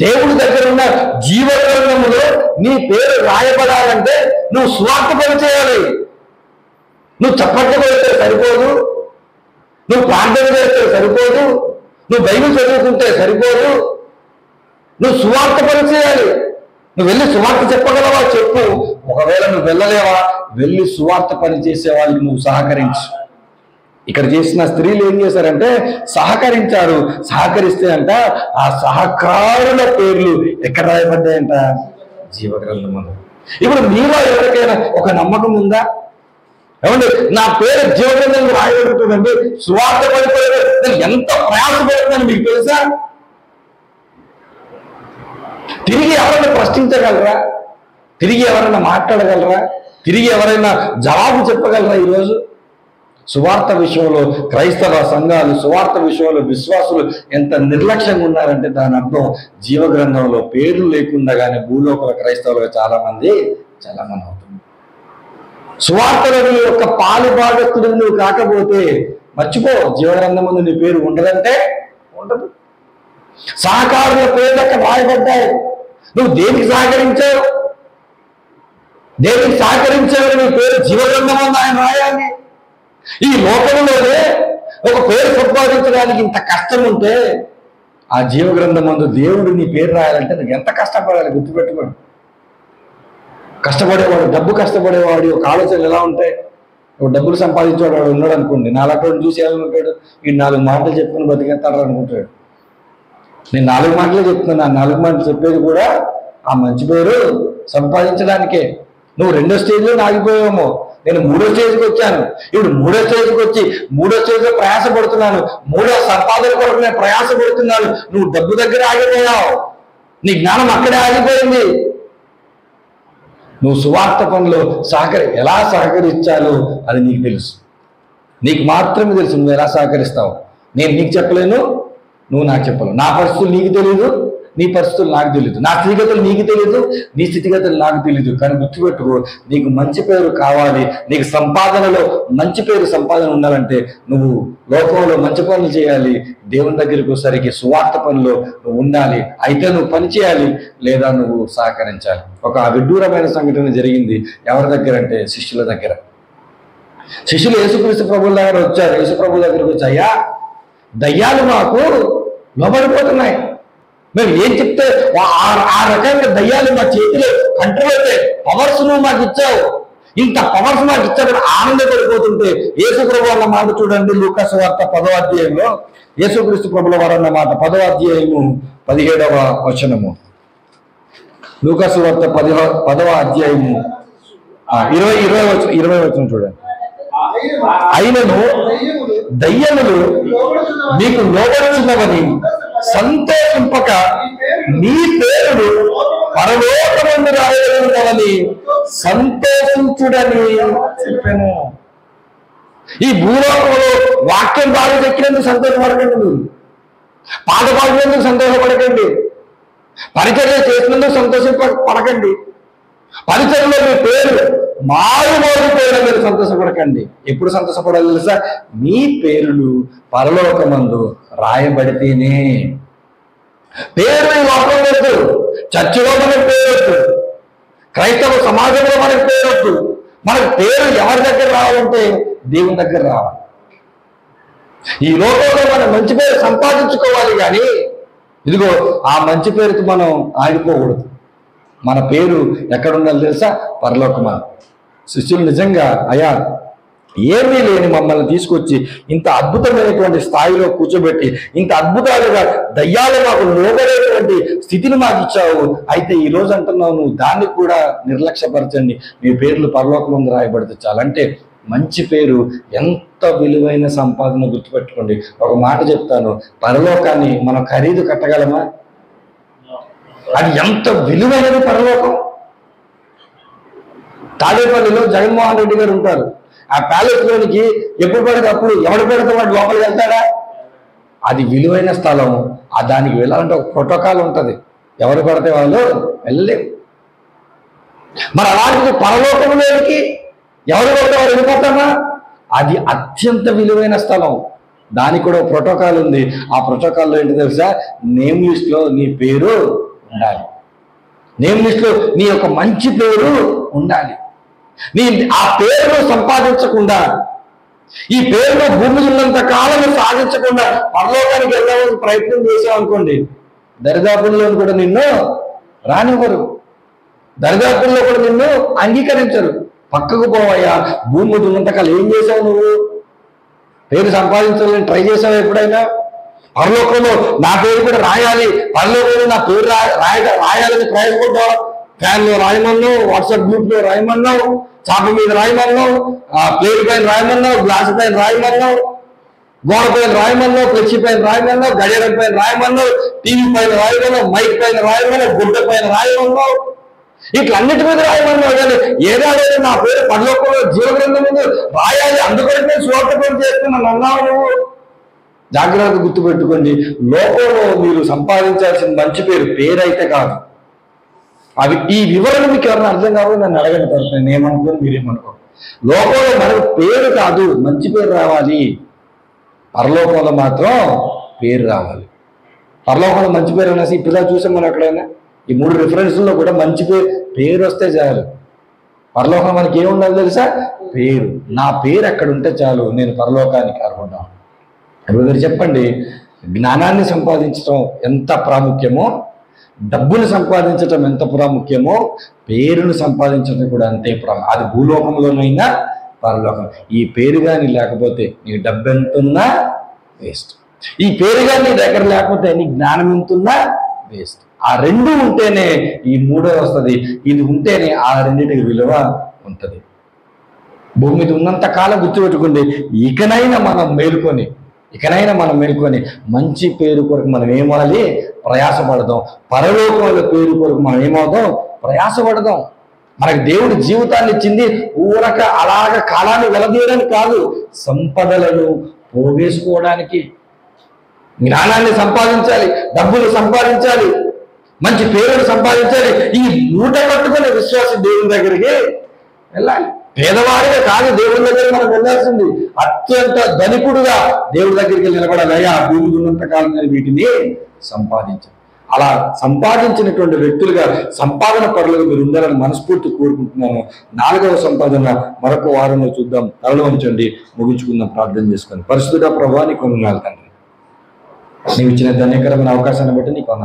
దేవుడి దగ్గర ఉన్న జీవగ్రంథములో నీ పేరు రాయబడాలంటే నువ్వు సువార్త పని చేయాలి. నువ్వు చప్పట్లు కొడితే సరిపోదు, నువ్వు ప్రార్థన చేస్తే సరిపోదు, నువ్వు బైబిల్ చదువుకుంటే సరిపోదు, నువ్వు సువార్త పని చేయాలి. నువ్వు వెళ్ళి సువార్త చెప్పగలవా? చెప్పు. ఒకవేళ నువ్వు వెళ్ళలేవా? వెళ్ళి సువార్త పని చేసే వాళ్ళకి నువ్వు సహకరించు. ఇక్కడ చేసిన స్త్రీలు ఏం చేశారంటే సహకరించారు. సహకరిస్తే అంట ఆ సహకారుల పేర్లు ఎక్కడ రాయబడ్డాయంట? జీవగ్రంథంలో. ఇప్పుడు మీలో ఎవరికైనా ఒక నమ్మకం ఉందా? ఏమండి, నా పేరు జీవగ్రంథంలో రాయబడుతుందండి, సువార్త పడిపోయారు, నేను ఎంత ప్రయాసపడుతుందని మీకు తెలుసా? తిరిగి ఎవరైనా ప్రశ్నించగలరా? తిరిగి ఎవరైనా మాట్లాడగలరా? తిరిగి ఎవరైనా జవాబు చెప్పగలరా? ఈరోజు సువార్త విషయంలో క్రైస్తవ సంఘాలు, సువార్త విషయంలో విశ్వాసులు ఎంత నిర్లక్ష్యంగా ఉన్నారంటే దాని అర్థం జీవగ్రంథంలో పేర్లు లేకుండానే భూలోకల క్రైస్తవులుగా చాలా మంది అవుతుంది. సువార్తలో నీ యొక్క పాలు భాగస్తుడు నువ్వు కాకపోతే మర్చిపో, జీవగ్రంథం ముందు నీ పేరు ఉండదంటే ఉండదు. సహకారుల పేర్లు అక్కడ రాయబడ్డాయి. నువ్వు దేనికి సహకరించావు? దేనికి సహకరించావు? నీ పేరు జీవగ్రంథం ముందు ఆయన రాయాలి. ఈ లోకంలోనే ఒక పేరు సంపాదించడానికి ఇంత కష్టం ఉంటే ఆ జీవగ్రంథం ముందు దేవుడు నీ పేరు రాయాలంటే నువ్వు ఎంత కష్టపడాలి? గుర్తుపెట్టుకోండి. కష్టపడేవాడు, డబ్బు కష్టపడేవాడు ఒక ఆలోచనలు ఎలా ఉంటాయి? ఒక డబ్బులు సంపాదించేవాడు వాడు ఉన్నాడు అనుకోండి, నాలుగు చూసి ఏమనుకుంటాడు? ఈ 4 మాటలు చెప్పుకుని బతికేస్తాడు అనుకుంటాడు. నేను 4 మాటలే చెప్తున్నాను. ఆ 4 మాటలు చెప్పేది కూడా ఆ మంచి పేరు సంపాదించడానికే. నువ్వు 2వ స్టేజ్లో ఆగిపోయావేమో, నేను 3వ స్టేజ్కి వచ్చాను. ఇప్పుడు 3వ స్టేజ్కి వచ్చి 3వ స్టేజ్లో ప్రయాసపడుతున్నాను. 3వ సంపాదన కొరకు నేను ప్రయాసపడుతున్నాను. నువ్వు డబ్బు దగ్గర ఆగిపోయావు, నీ జ్ఞానం అక్కడే ఆగిపోయింది. నువ్వు సువార్త పనిలో ఎలా సహకరించాలో అది నీకు తెలుసు. నీకు మాత్రమే తెలుసు నువ్వు ఎలా సహకరిస్తావు. నేను నీకు చెప్పలేను, నువ్వు నాకు చెప్పలేవు. నా పరిస్థితులు నీకు తెలియదు, నీ పరిస్థితులు నాకు తెలియదు. నా స్థితిగతులు నీకు తెలియదు, నీ స్థితిగతులు నాకు తెలియదు. కానీ గుర్తుపెట్టుకో, నీకు మంచి పేరు కావాలి, నీకు సంపాదనలో మంచి పేరు సంపాదన ఉండాలంటే నువ్వు లోకంలో మంచి పనులు చేయాలి. దేవుని దగ్గరికి వచ్చేసరికి సువార్త పనిలో నువ్వు ఉండాలి. అయితే నువ్వు పని చేయాలి, లేదా నువ్వు సహకరించాలి. ఒక విడ్డూరమైన సంఘటన జరిగింది. ఎవరి దగ్గర అంటే శిష్యుల దగ్గర. శిష్యులు యేసుక్రీస్తు ప్రభువుల దగ్గర వచ్చారు. యేసు ప్రభు దగ్గరికి వచ్చి, అయ్యా దయ్యాలు మాకు లోబడిపోతున్నాయి, మేము ఏం చెప్తే ఆ రకంగా దయ్యాలు మా చేతిలో కంట్రోల్ అయితే పవర్స్ నువ్వు మాకు ఇచ్చావు, ఇంత పవర్స్ మాకు ఇచ్చావు ఆనందపడిపోతుంటే యేసు ప్రభు అన్న మాట చూడండి. లూకా సువార్త 10వ అధ్యాయంలో యేసుక్రీస్తు ప్రభుల వారు అన్న మాట 10వ అధ్యాయము 17వ వచనము. లూకా సువార్త 10వ అధ్యాయము 20వ వచనం చూడండి. అయినను దయ్యములు మీకు లోబడుచున్నవని సంతోషింపక నీ పేరును పరలోకమందు రాయబడినవని సంతోషించుడని చెప్పాను. ఈ భూలోకంలో వాక్యం బాగా చెక్కినందుకు సంతోషపడకండి, మీరు పాట పాడినందుకు సంతోషపడకండి, పరిచర్య చేసినందుకు సంతోషపడకండి, పరిచర్యలో మీ పేరు మారుమోరు పేరు మీరు సంతోషపడకండి. ఎప్పుడు సంతోషపడాలి తెలుసా? మీ పేర్లు పరలోకమందు రాయబడితేనే. పేరు ఈ లోకం వద్దు, చర్చిలో మనకు పేరొద్దు, క్రైస్తవ సమాజంలో మనకు పేరొద్దు. మనకు పేరు ఎవరి దగ్గర రావాలంటే దేవుని దగ్గర రావాలి. ఈ లోకంలో మనం మంచి పేరు సంపాదించుకోవాలి, కానీ ఇదిగో ఆ మంచి పేరుతో మనం ఆగిపోకూడదు. మన పేరు ఎక్కడ ఉండాలి తెలుసా? పరలోకమా. శిష్యులు నిజంగా అయ్యా ఏమీ లేని మమ్మల్ని తీసుకొచ్చి ఇంత అద్భుతమైనటువంటి స్థాయిలో కూర్చోబెట్టి ఇంత అద్భుతాలుగా దయ్యాలు మాకు లోబడేటువంటి స్థితిని మాకు ఇచ్చావు. అయితే ఈ రోజు అంటున్నావు నువ్వు దాన్ని కూడా నిర్లక్ష్యపరచండి, మీ పేర్లు పరలోకమందు రాయబడితే చాలంటే మంచి పేరు ఎంత విలువైన సంపాదన. గుర్తుపెట్టుకోండి, ఒక మాట చెప్తాను, పరలోకాన్ని మనం ఖరీదు కట్టగలమా? అది ఎంత విలువైనది పరలోకం. తాడేపల్లిలో జగన్మోహన్ రెడ్డి గారు ఉంటారు. ఆ ప్యాలెస్ లోనికి ఎప్పుడు పడితే అప్పుడు ఎవడు పెడితే వాడు లోపలికి వెళ్తాడా? అది విలువైన స్థలం. ఆ దానికి వెళ్ళాలంటే ఒక ప్రోటోకాల్ ఉంటుంది, ఎవరు పడితే వాళ్ళు వెళ్ళలేవు. మరి అలాంటిది పరలోకంలోనికి ఎవరు పడితే వారు వెళ్ళిపోతామా? అది అత్యంత విలువైన స్థలం, దానికి కూడా ప్రోటోకాల్ ఉంది. ఆ ప్రోటోకాల్లో ఏంటి తెలుసా? నేమ్ లిస్ట్ లో నీ పేరు ఉండాలి, నేమ్ లిస్ట్ లో నీ యొక్క మంచి పేరు ఉండాలి. నీ ఆ పేరును సంపాదించకుండా, ఈ పేరును భూమి ఉన్నంత కాలం సాధించకుండా పరలోకానికి వెళ్ళాలని ప్రయత్నం చేసావు అనుకోండి, దరిదాపుల్లో కూడా నిన్ను రానివ్వరు, దరిదాపుల్లో కూడా నిన్ను అంగీకరించరు. పక్కకు పోవయ్యా, భూమి ఉన్నంతకాలం ఏం చేసావు నువ్వు? పేరు సంపాదించాలని ట్రై చేసావు ఎప్పుడైనా? పరలోకంలో నా పేరు కూడా రాయాలి, పరలోకంలో నా పేరు రాయాలని ప్రయత్నపడ్డావు. ఫ్యాన్లో రాయమన్నావు, వాట్సాప్ గ్రూప్ లో రాయమన్నావు, చాప మీద రాయమన్నావు, ప్లేట్ పైన రాయమన్నావు, గ్లాసు పైన రాయమన్నావు, గోడ పైన రాయమన్నావు, ఫ్లెక్సీ పైన రాయమన్నావు, గడియారం పైన రాయమన్నావు, టీవీ పైన రాయమన్నావు, మైక్ పైన రాయమన్నావు, గుడ్డ పైన రాయమన్నావు. ఇట్లన్నిటి మీద రాయమన్నాడు కానీ ఏడాడైనా నా పేరు పరలోకంలో జీవగ్రంథం ముందు రాయాలి, అందుకని నేను స్వార్థపరం చేస్తున్నాను అన్నావు నువ్వు. జాగ్రత్తగా గుర్తుపెట్టుకోండి, లోకంలో మీరు సంపాదించాల్సిన మంచి పేరు అయితే కాదు. అవి ఈ వివరణ మీకు ఎవరైనా అర్థం కావాలి నన్ను అడగండి తర్వాత, నేను ఏమనుకోను మీరేమనుకో. లోకంలో మనకు పేరు కాదు, మంచి పేరు రావాలి. పరలోకంలో మాత్రం పేరు రావాలి. పరలోకంలో మంచి పేరు అనేసి ఇప్పుడు చూసాం మనం ఎక్కడైనా. ఈ 3 రిఫరెన్స్లో కూడా మంచి పేరు వస్తే చాలు. పరలోకంలో మనకి ఏముండాలి తెలుసా? పేరు. నా పేరు అక్కడ ఉంటే చాలు, నేను పరలోకానికి అర్హున్నాను. ఇప్పుడు చెప్పండి, జ్ఞానాన్ని సంపాదించడం ఎంత ప్రాముఖ్యమో, డబ్బును సంపాదించడం ఎంత ప్రాముఖ్యమో, పేరును సంపాదించడం కూడా అంతే ప్రాముఖ్యం. అది భూలోకంలోనైనా పరలోకం. ఈ పేరు కానీ లేకపోతే నీ డబ్బు ఎంతున్నా వేస్ట్. ఈ పేరు కానీ నీ దగ్గర లేకపోతే నీ జ్ఞానం ఎంతున్నా వేస్ట్. ఆ 2 ఉంటేనే ఈ 3 వస్తుంది. ఇది ఉంటేనే ఆ 2టికి విలువ ఉంటుంది. భూమి మీద ఉన్నంత కాలం గుర్తుపెట్టుకోండి, ఇకనైనా మనం మేలుకొని మంచి పేరు కొరకు మనం ఏమాలి? ప్రయాసపడదాం. పరలోకంలో పేరు కొరకు మనం ఏమవుదాం? ప్రయాసపడదాం. మనకు దేవుడి జీవితాన్ని ఇచ్చింది ఊరక అలాగ కాలాన్ని వెలదీయడానికి కాదు, సంపదలను పోగేసుకోవడానికి. జ్ఞానాన్ని సంపాదించాలి, డబ్బులు సంపాదించాలి, మంచి పేరును సంపాదించాలి. ఈ మూట కట్టుకునే విశ్వాసం దేవుని దగ్గరికి వెళ్ళాలి. పేదవాడిగా కాదు దేవుడి దగ్గర మనం వెళ్ళాల్సింది, అత్యంత ధనికుడుగా దేవుడి దగ్గరికి నిలబడాలి. అయ్యా భూమి ఉన్నంత కాలం నేను వీటిని సంపాదించాను. అలా సంపాదించినటువంటి వ్యక్తులుగా, సంపాదన పరులుగా మీరు ఉండాలని మనస్ఫూర్తి కోరుకుంటున్నాను. 4వ సంపాదన మరొక వారంలో చూద్దాం. తలలో ఉంచండి, ముగించుకుందాం ప్రార్థన చేసుకొని. పరిశుద్ధుడా ప్రభువా, నీకు వందనాలు తండ్రి. నీవు ఇచ్చిన ధన్యకరమైన అవకాశాన్ని బట్టి నీకు వందనాలు.